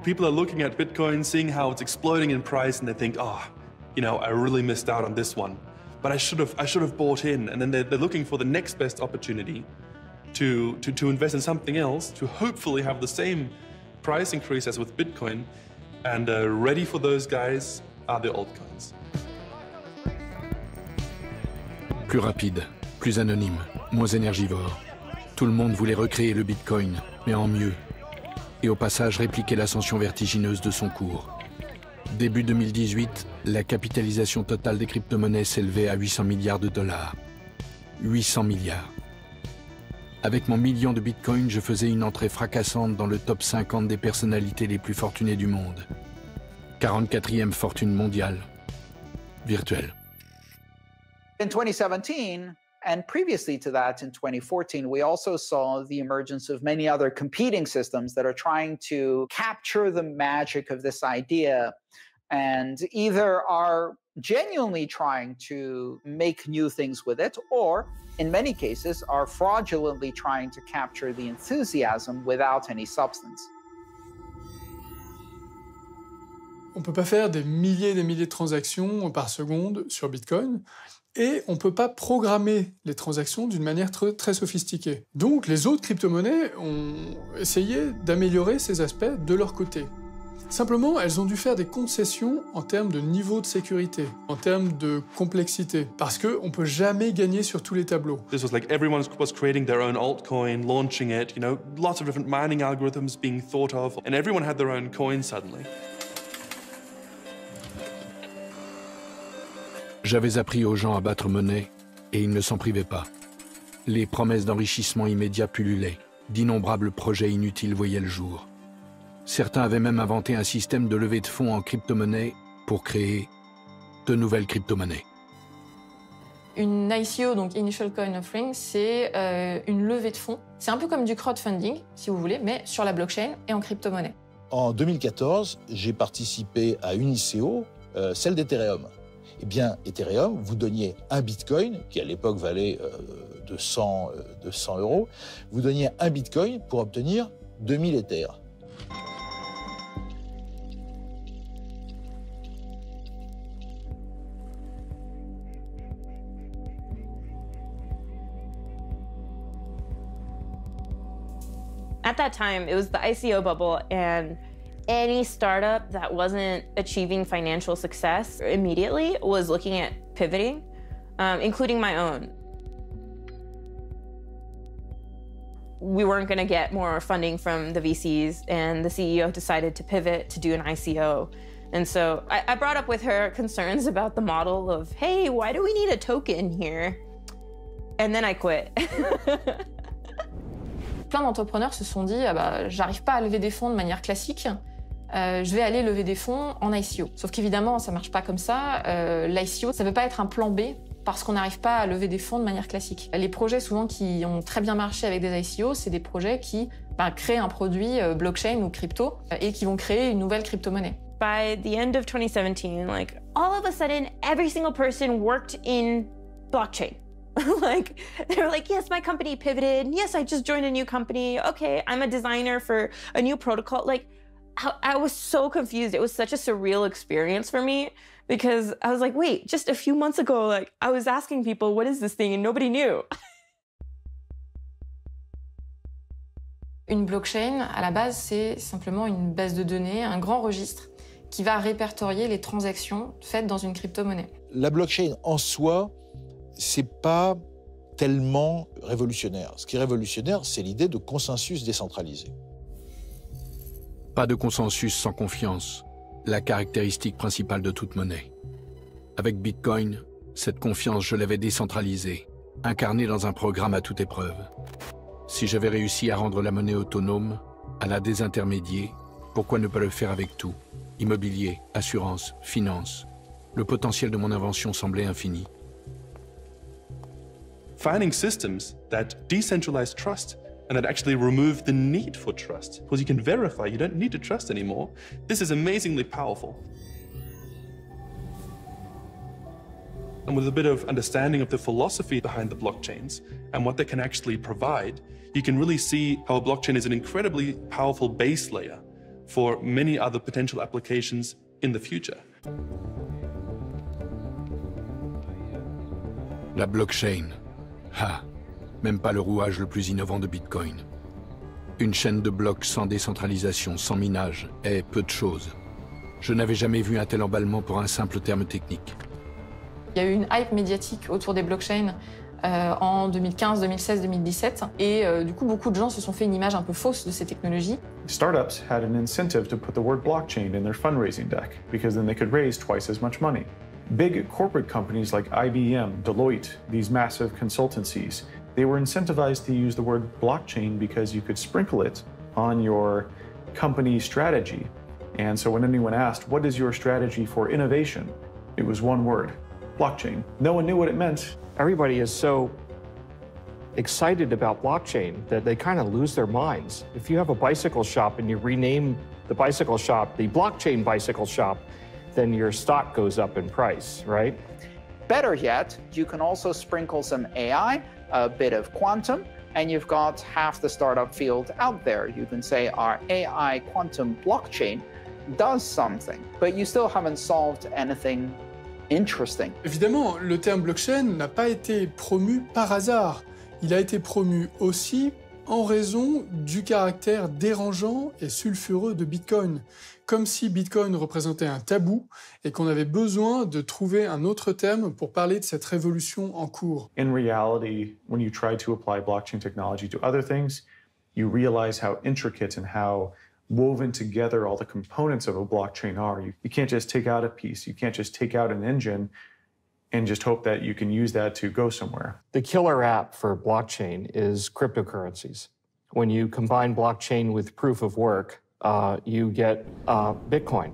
People are looking at Bitcoin, seeing how it's exploding in price, and they think, oh, you know, I really missed out on this one. But I should have bought in. And then they're looking for the next best opportunity to invest in something else, to hopefully have the same price increase as with Bitcoin. And ready for those guys are the altcoins. Plus rapide, plus anonyme, moins énergivore. Tout le monde voulait recréer le Bitcoin, mais en mieux. Et au passage répliquer l'ascension vertigineuse de son cours. Début 2018, la capitalisation totale des crypto-monnaies s'élevait à 800 milliards de dollars. 800 milliards. Avec mon million de Bitcoin, je faisais une entrée fracassante dans le top 50 des personnalités les plus fortunées du monde. 44e fortune mondiale. Virtuelle. In 2017, and previously to that in 2014, we also saw the emergence of many other competing systems that are trying to capture the magic of this idea and either are genuinely trying to make new things with it, or in many cases are fraudulently trying to capture the enthusiasm without any substance. On ne peut pas faire des milliers et des milliers de transactions par seconde sur Bitcoin. Et on ne peut pas programmer les transactions d'une manière très sophistiquée. Donc les autres crypto-monnaies ont essayé d'améliorer ces aspects de leur côté. Simplement, elles ont dû faire des concessions en termes de niveau de sécurité, en termes de complexité, parce qu'on ne peut jamais gagner sur tous les tableaux. This was like everyone was creating their own altcoin, launching it, you know, lots of different mining algorithms being thought of, and everyone had their own coin suddenly. J'avais appris aux gens à battre monnaie, et ils ne s'en privaient pas. Les promesses d'enrichissement immédiat pullulaient, d'innombrables projets inutiles voyaient le jour. Certains avaient même inventé un système de levée de fonds en crypto-monnaie pour créer de nouvelles crypto-monnaies. Une ICO, donc Initial Coin Offering, c'est une levée de fonds. C'est un peu comme du crowdfunding, si vous voulez, mais sur la blockchain et en crypto-monnaie. En 2014, j'ai participé à une ICO, celle d'Ethereum. Eh bien, Ethereum, vous donniez un Bitcoin, qui à l'époque valait 200 €, vous donniez un Bitcoin pour obtenir 2000 Ethers. At that time, it was the ICO bubble, and any startup that wasn't achieving financial success immediately was looking at pivoting, including my own. We weren't going to get more funding from the VCs, and the CEO decided to pivot to do an ICO. And so I brought up with her concerns about the model of, hey, why do we need a token here? And then I quit. Plein d'entrepreneurs se sont dit, ah bah, j'arrive pas à lever des fonds de manière classique, je vais aller lever des fonds en ICO. Sauf qu'évidemment, ça marche pas comme ça. L'ICO, ça peut pas être un plan B parce qu'on n'arrive pas à lever des fonds de manière classique. Les projets souvent qui ont très bien marché avec des ICO, c'est des projets qui créent un produit blockchain ou crypto et qui vont créer une nouvelle crypto-monnaie. By the end of 2017, like all of a sudden, every single person worked in blockchain. Like, they were like, yes, my company pivoted. Yes, I just joined a new company. Okay, I'm a designer for a new protocol. Like, I was so confused. It was such a surreal experience for me because I was like, wait, just a few months ago, like, I was asking people, what is this thing? And nobody knew. Une blockchain, à la base, c'est simplement une base de données, un grand registre qui va répertorier les transactions faites dans une crypto-monnaie. La blockchain en soi, c'est pas tellement révolutionnaire. Ce qui est révolutionnaire, c'est l'idée de consensus décentralisé. Pas de consensus sans confiance, la caractéristique principale de toute monnaie. Avec Bitcoin, cette confiance, je l'avais décentralisée, incarnée dans un programme à toute épreuve. Si j'avais réussi à rendre la monnaie autonome, à la désintermédier, pourquoi ne pas le faire avec tout? Immobilier, assurance, finance. Le potentiel de mon invention semblait infini. Finding systems that decentralize trust and that actually remove the need for trust, because you can verify, you don't need to trust anymore. This is amazingly powerful. And with a bit of understanding of the philosophy behind the blockchains and what they can actually provide, you can really see how a blockchain is an incredibly powerful base layer for many other potential applications in the future. La blockchain. Ah, même pas le rouage le plus innovant de Bitcoin. Une chaîne de blocs sans décentralisation, sans minage, est peu de choses. Je n'avais jamais vu un tel emballement pour un simple terme technique. Il y a eu une hype médiatique autour des blockchains en 2015, 2016, 2017. Et du coup, beaucoup de gens se sont fait une image un peu fausse de ces technologies. Startups had an incentive to put the word blockchain in their fundraising deck, because then they could raise twice as much money. Big corporate companies like IBM, Deloitte, these massive consultancies, they were incentivized to use the word blockchain because you could sprinkle it on your company strategy. And so when anyone asked, what is your strategy for innovation? It was one word, blockchain. No one knew what it meant. Everybody is so excited about blockchain that they kind of lose their minds. If you have a bicycle shop and you rename the bicycle shop the blockchain bicycle shop, then your stock goes up in price, right? Better yet, you can also sprinkle some AI, a bit of quantum, and you've got half the startup field out there. You can say our AI quantum blockchain does something, but you still haven't solved anything interesting. Évidemment, le terme blockchain n'a pas été promu par hasard. Il a été promu aussi en raison du caractère dérangeant et sulfureux de Bitcoin. Comme si Bitcoin représentait un tabou et qu'on avait besoin de trouver un autre terme pour parler de cette révolution en cours. In reality, when you try to apply blockchain technology to other things, you realize how intricate and how woven together all the components of a blockchain are. You can't just take out a piece. You can't just take out an engine and just hope that you can use that to go somewhere. The killer app for blockchain is cryptocurrencies. When you combine blockchain with proof of work, you get Bitcoin.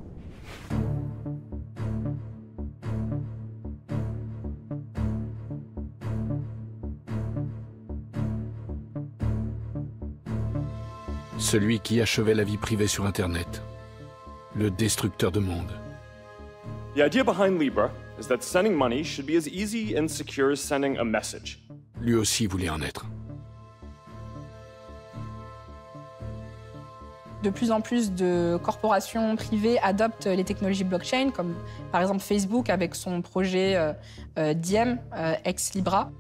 Celui qui achevait la vie privée sur Internet. Le destructeur de monde. The idea behind Libra is that sending money should be as easy and secure as sending a message. Lui aussi voulait en être. De plus en plus de corporations privées adoptent les technologies blockchain, comme par exemple Facebook avec son projet Diem, ex-Libra.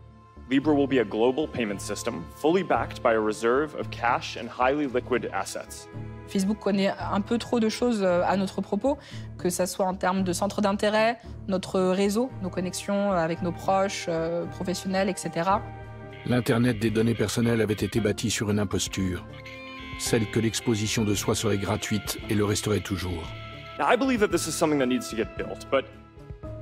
Libra will be a global payment system, fully backed by a reserve of cash and highly liquid assets. Facebook connaît un peu trop de choses à notre propos, que ce soit en termes de centre d'intérêt, notre réseau, nos connexions avec nos proches, professionnels, etc. L'Internet des données personnelles avait été bâti sur une imposture. Celle que l'exposition de soi serait gratuite et le resterait toujours. Now, I believe that this is something that needs to get built, but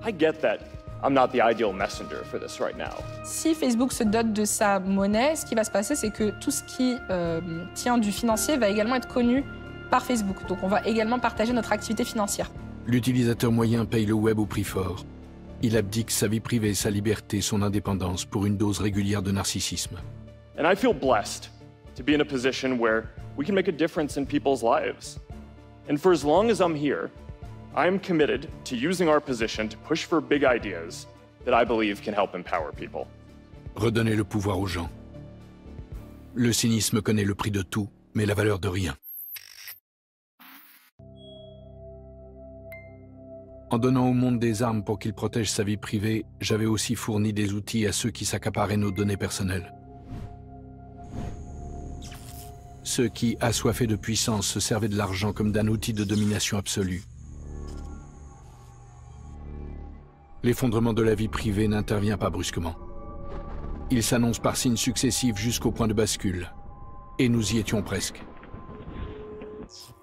I get that I'm not the ideal messenger for this right now. Si Facebook se dote de sa monnaie, ce qui va se passer, c'est que tout ce qui tient du financier va également être connu par Facebook. Donc on va également partager notre activité financière. L'utilisateur moyen paye le web au prix fort. Il abdique sa vie privée, sa liberté, son indépendance pour une dose régulière de narcissisme. And I feel blessed to be in a position where we can make a difference in people's lives. And for as long as I'm here, I am committed to using our position to push for big ideas that I believe can help empower people. Redonner le pouvoir aux gens. Le cynisme connaît le prix de tout, mais la valeur de rien. En donnant au monde des armes pour qu'il protège sa vie privée, j'avais aussi fourni des outils à ceux qui s'accaparaient nos données personnelles. Ceux qui, assoiffés de puissance, se servaient de l'argent comme d'un outil de domination absolue. L'effondrement de la vie privée n'intervient pas brusquement. Il s'annonce par signes successifs jusqu'au point de bascule. Et nous y étions presque.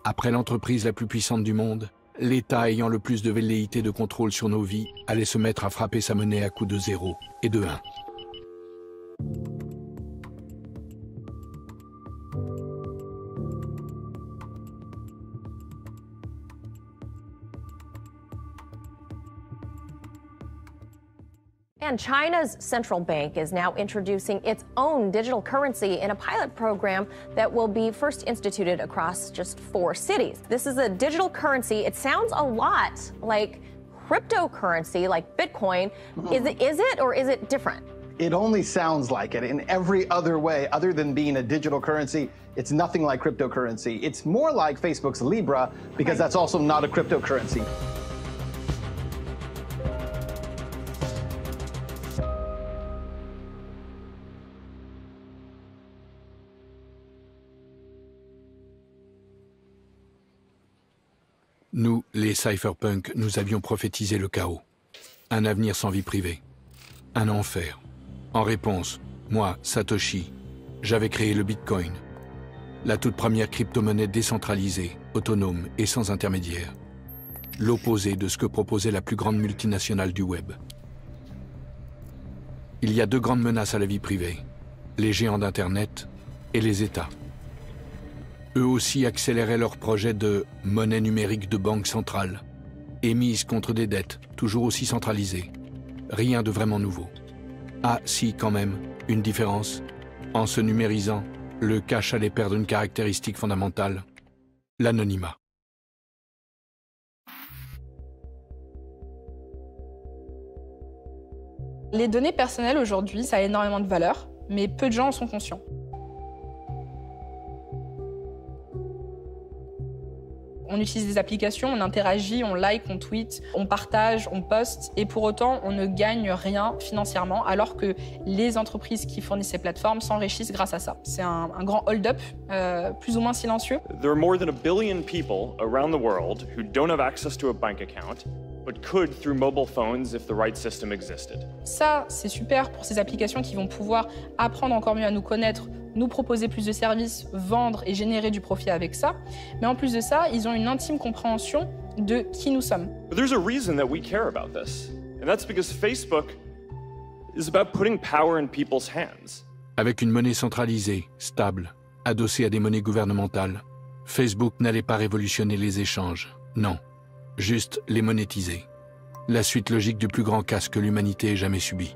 Après l'entreprise la plus puissante du monde, l'État ayant le plus de velléité de contrôle sur nos vies allait se mettre à frapper sa monnaie à coups de 0 et de 1. And China's central bank is now introducing its own digital currency in a pilot program that will be first instituted across just 4 cities. This is a digital currency. It sounds a lot like cryptocurrency, like Bitcoin. Is it or is it different? It only sounds like it. In every other way, other than being a digital currency, it's nothing like cryptocurrency. It's more like Facebook's Libra, because that's also not a cryptocurrency. Nous, les cypherpunks, nous avions prophétisé le chaos. Un avenir sans vie privée. Un enfer. En réponse, moi, Satoshi, j'avais créé le Bitcoin. La toute première crypto-monnaie décentralisée, autonome et sans intermédiaire. L'opposé de ce que proposait la plus grande multinationale du web. Il y a 2 grandes menaces à la vie privée. Les géants d'Internet et les États. Eux aussi accéléraient leur projet de monnaie numérique de banque centrale, émise contre des dettes toujours aussi centralisées. Rien de vraiment nouveau. Ah si, quand même, une différence. En se numérisant, le cash allait perdre une caractéristique fondamentale, l'anonymat. Les données personnelles aujourd'hui, ça a énormément de valeur, mais peu de gens en sont conscients. On utilise des applications, on interagit, on like, on tweet, on partage, on poste, et pour autant, on ne gagne rien financièrement, alors que les entreprises qui fournissent ces plateformes s'enrichissent grâce à ça. C'est un grand hold-up, plus ou moins silencieux. There are more than 1 billion people around the world who don't have access to a bank account, but could through mobile phones if the right system existed. Ça, c'est super pour ces applications qui vont pouvoir apprendre encore mieux à nous connaître, nous proposer plus de services, vendre et générer du profit avec ça. Mais en plus de ça, ils ont une intime compréhension de qui nous sommes. But there's a reason that we care about this, and that's because Facebook is about putting power in people's hands. Avec une monnaie centralisée, stable, adossée à des monnaies gouvernementales, Facebook n'allait pas révolutionner les échanges, non, juste les monétiser. La suite logique du plus grand casse que l'humanité ait jamais subi.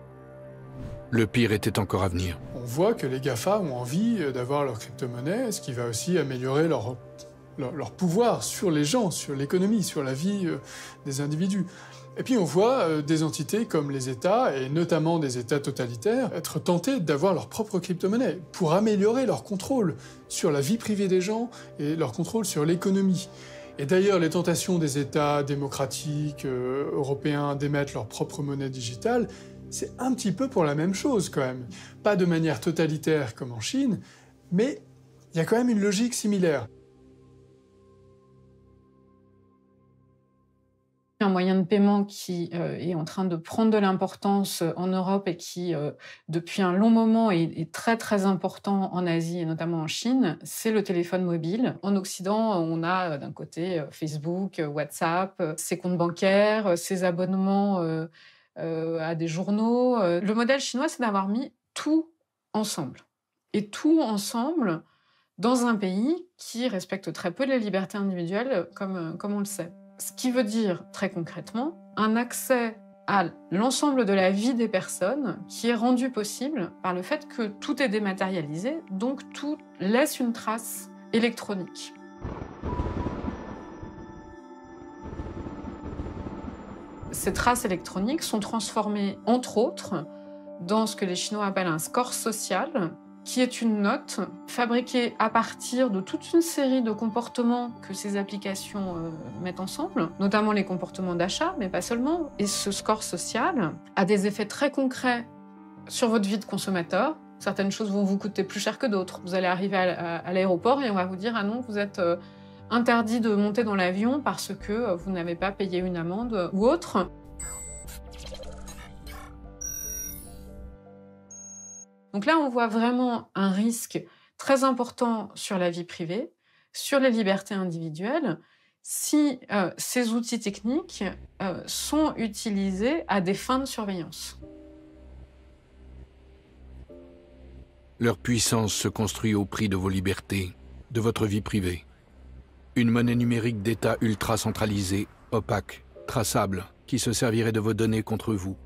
Le pire était encore à venir. On voit que les GAFA ont envie d'avoir leur crypto-monnaie, ce qui va aussi améliorer leur pouvoir sur les gens, sur l'économie, sur la vie des individus. Et puis on voit des entités comme les États, et notamment des États totalitaires, être tentés d'avoir leur propre crypto-monnaie pour améliorer leur contrôle sur la vie privée des gens et leur contrôle sur l'économie. Et d'ailleurs, les tentations des États démocratiques européens d'émettre leur propre monnaie digitale, c'est un petit peu pour la même chose quand même. Pas de manière totalitaire comme en Chine, mais il y a quand même une logique similaire. Un moyen de paiement qui est en train de prendre de l'importance en Europe et qui, depuis un long moment, est très très important en Asie et notamment en Chine, c'est le téléphone mobile. En Occident, on a d'un côté Facebook, WhatsApp, ses comptes bancaires, ses abonnements à des journaux. Le modèle chinois, c'est d'avoir mis tout ensemble. Et tout ensemble dans un pays qui respecte très peu les libertés individuelles, comme on le sait. Ce qui veut dire, très concrètement, un accès à l'ensemble de la vie des personnes qui est rendu possible par le fait que tout est dématérialisé, donc tout laisse une trace électronique. Ces traces électroniques sont transformées, entre autres, dans ce que les Chinois appellent un score social, qui est une note fabriquée à partir de toute une série de comportements que ces applications mettent ensemble, notamment les comportements d'achat, mais pas seulement. Et ce score social a des effets très concrets sur votre vie de consommateur. Certaines choses vont vous coûter plus cher que d'autres. Vous allez arriver à l'aéroport et on va vous dire « Ah non, vous êtes interdit de monter dans l'avion parce que vous n'avez pas payé une amende ou autre ». Donc là, on voit vraiment un risque très important sur la vie privée, sur les libertés individuelles, si ces outils techniques sont utilisés à des fins de surveillance. Leur puissance se construit au prix de vos libertés, de votre vie privée. Une monnaie numérique d'État ultra centralisée, opaque, traçable, qui se servirait de vos données contre vous.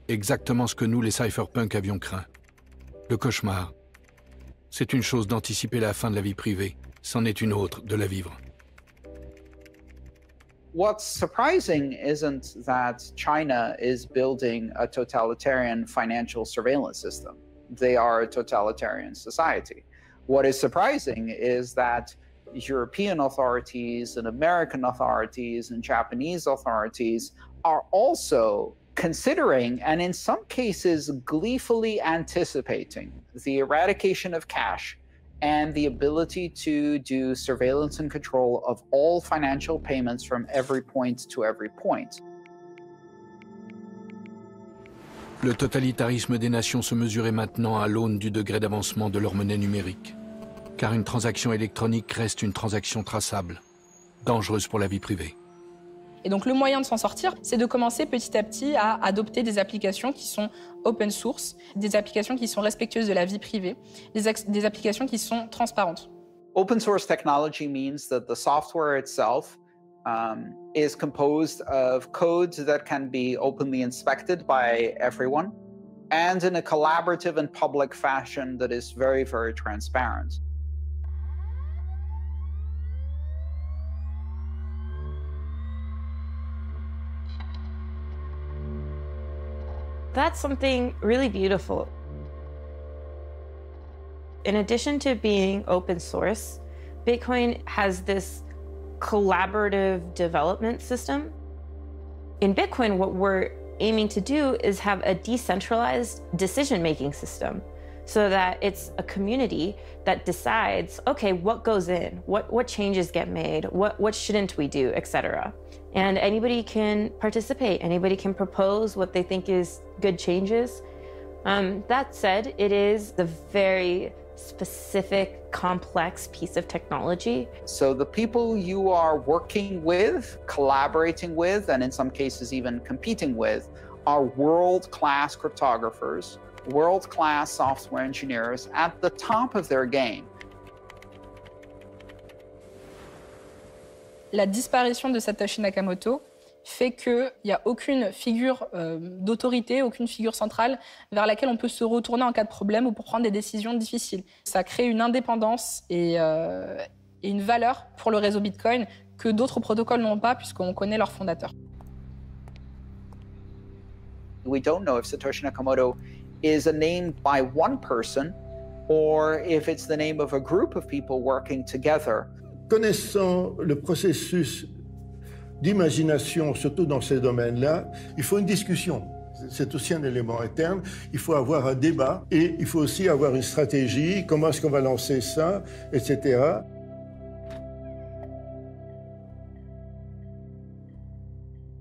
Exactement ce que nous, les cypherpunks, avions craint. Le cauchemar. C'est une chose d'anticiper la fin de la vie privée, c'en est une autre de la vivre. What's surprising isn't that China is building a totalitarian financial surveillance system. They are a totalitarian society. What is surprising is that European authorities and American authorities and Japanese authorities are also considering, and in some cases gleefully anticipating, the eradication of cash and the ability to do surveillance and control of all financial payments from every point to every point. Le totalitarisme des nations se mesurait maintenant à l'aune du degré d'avancement de leur monnaie numérique. Car une transaction électronique reste une transaction traçable, dangereuse pour la vie privée. Et donc le moyen de s'en sortir, c'est de commencer petit à petit à adopter des applications qui sont open source, des applications qui sont respectueuses de la vie privée, des applications qui sont transparentes. Open source technology means that the software itself is composed of codes that can be openly inspected by everyone and in a collaborative and public fashion that is very, very transparent. That's something really beautiful. In addition to being open source, Bitcoin has this collaborative development system. In Bitcoin, what we're aiming to do is have a decentralized decision-making system so that it's a community that decides, okay, what goes in, what changes get made, what shouldn't we do, etc. And anybody can participate, anybody can propose what they think is good changes. That said, it is a very specific, complex piece of technology. So the people you are working with, collaborating with, and in some cases even competing with, are world-class cryptographers, world-class software engineers at the top of their game. La disparition de Satoshi Nakamoto fait qu'il n'y a aucune figure d'autorité, aucune figure centrale vers laquelle on peut se retourner en cas de problème ou pour prendre des décisions difficiles. Ça crée une indépendance et une valeur pour le réseau Bitcoin que d'autres protocoles n'ont pas puisqu'on connaît leurs fondateurs. We don't know if Satoshi Nakamoto is a name by one person or if it's the name of a group of people working together. Connaissant le processus d'imagination, surtout dans ces domaines-là, il faut une discussion. C'est aussi un élément interne. Il faut avoir un débat et il faut aussi avoir une stratégie. Comment est-ce qu'on va lancer ça, etc.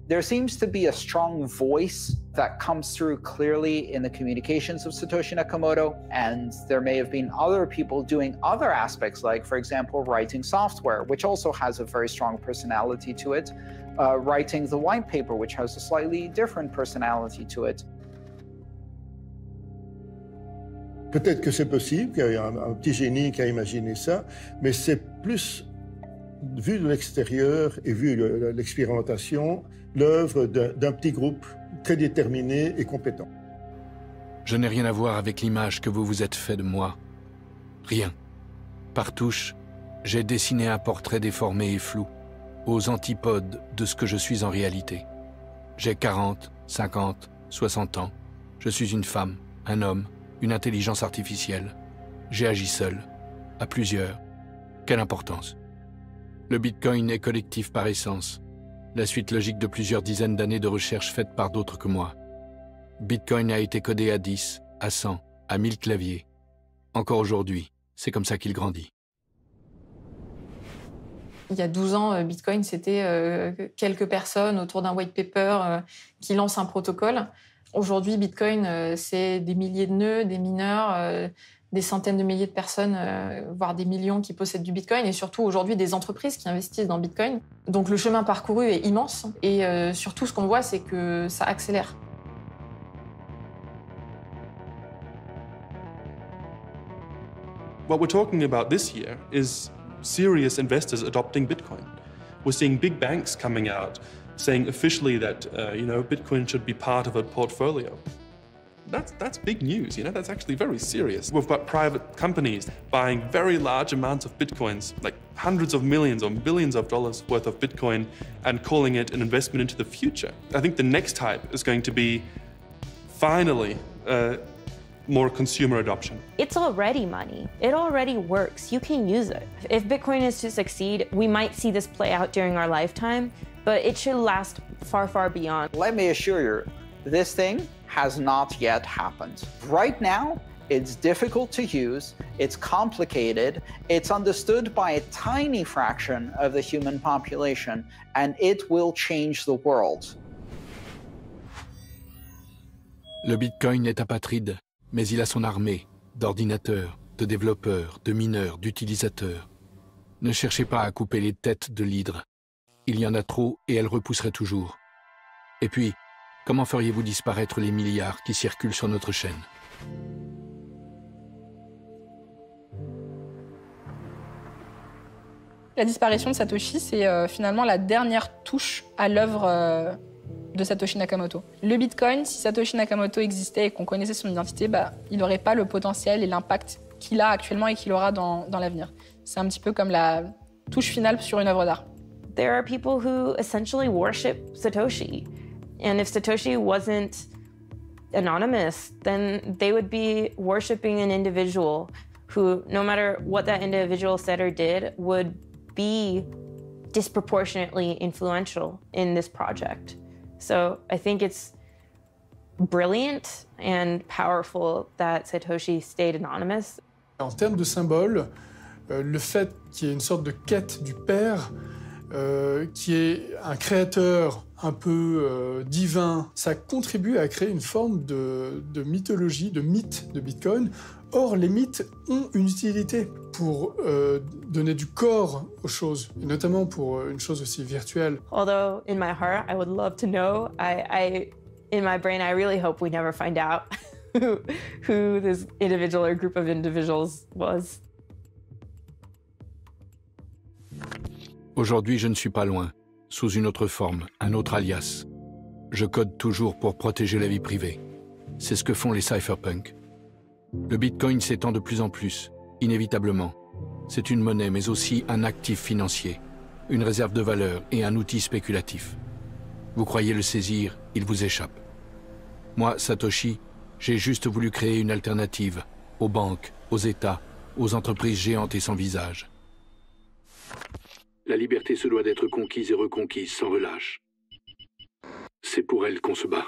There seems to be a strong voice that comes through clearly in the communications of Satoshi Nakamoto, and there may have been other people doing other aspects, like, for example, writing software, which also has a very strong personality to it, writing the white paper, which has a slightly different personality to it. Peut-être que c'est possible, qu'il y a un petit génie qui a imaginé ça, mais c'est plus, vu de l'extérieur et vu l'expérimentation, l'œuvre d'un petit groupe très déterminé et compétent. Je n'ai rien à voir avec l'image que vous vous êtes fait de moi. Rien. Par touche, j'ai dessiné un portrait déformé et flou, aux antipodes de ce que je suis en réalité. J'ai 40, 50, 60 ans. Je suis une femme, un homme, une intelligence artificielle. J'ai agi seul, à plusieurs. Quelle importance? Le Bitcoin est collectif par essence. La suite logique de plusieurs dizaines d'années de recherche faites par d'autres que moi. Bitcoin a été codé à 10, à 100, à 1000 claviers. Encore aujourd'hui, c'est comme ça qu'il grandit. Il y a 12 ans, Bitcoin, c'était quelques personnes autour d'un white paper qui lancent un protocole. Aujourd'hui, Bitcoin, c'est des milliers de nœuds, des mineurs, des centaines de milliers de personnes, voire des millions qui possèdent du Bitcoin, et surtout aujourd'hui des entreprises qui investissent dans Bitcoin. Donc le chemin parcouru est immense, et surtout ce qu'on voit, c'est que ça accélère. What we're talking about this year is serious investors adopting Bitcoin. We're seeing big banks coming out saying officially that Bitcoin should be part of a portfolio. That's big news, that's actually very serious. We've got private companies buying very large amounts of Bitcoins, like hundreds of millions or billions of dollars worth of Bitcoin, and calling it an investment into the future. I think the next type is going to be finally more consumer adoption. It's already money. It already works. You can use it. If Bitcoin is to succeed, we might see this play out during our lifetime, but it should last far, far beyond. Let me assure you, this thing has not yet happened. Right now, it's difficult to use, it's complicated, it's understood by a tiny fraction of the human population, and it will change the world. Le Bitcoin est apatride, mais il a son armée d'ordinateurs, de développeurs, de mineurs, d'utilisateurs. Ne cherchez pas à couper les têtes de l'hydre. Il y en a trop et elles repousseraient toujours. Et puis, comment feriez-vous disparaître les milliards qui circulent sur notre chaîne? La disparition de Satoshi, c'est finalement la dernière touche à l'œuvre de Satoshi Nakamoto. Le Bitcoin, si Satoshi Nakamoto existait et qu'on connaissait son identité, il n'aurait pas le potentiel et l'impact qu'il a actuellement et qu'il aura dans l'avenir. C'est un petit peu comme la touche finale sur une œuvre d'art. There are people who essentially worship Satoshi. And if Satoshi wasn't anonymous, then they would be worshiping an individual who, no matter what that individual said or did, would be disproportionately influential in this project. So I think it's brilliant and powerful that Satoshi stayed anonymous. En termes de symbole, le fait qu'il y ait une sorte de quête du père, qui est un créateur un peu divin, ça contribue à créer une forme de mythologie, de mythe de Bitcoin. Or, les mythes ont une utilité pour donner du corps aux choses, et notamment pour une chose aussi virtuelle. Although, in my heart, I would love to know. In my brain, I really hope we never find out who this individual or group of individuals was. Aujourd'hui, je ne suis pas loin, sous une autre forme, un autre alias. Je code toujours pour protéger la vie privée. C'est ce que font les cypherpunks. Le Bitcoin s'étend de plus en plus, inévitablement. C'est une monnaie, mais aussi un actif financier, une réserve de valeur et un outil spéculatif. Vous croyez le saisir, il vous échappe. Moi, Satoshi, j'ai juste voulu créer une alternative aux banques, aux États, aux entreprises géantes et sans visage. La liberté se doit d'être conquise et reconquise sans relâche. C'est pour elle qu'on se bat.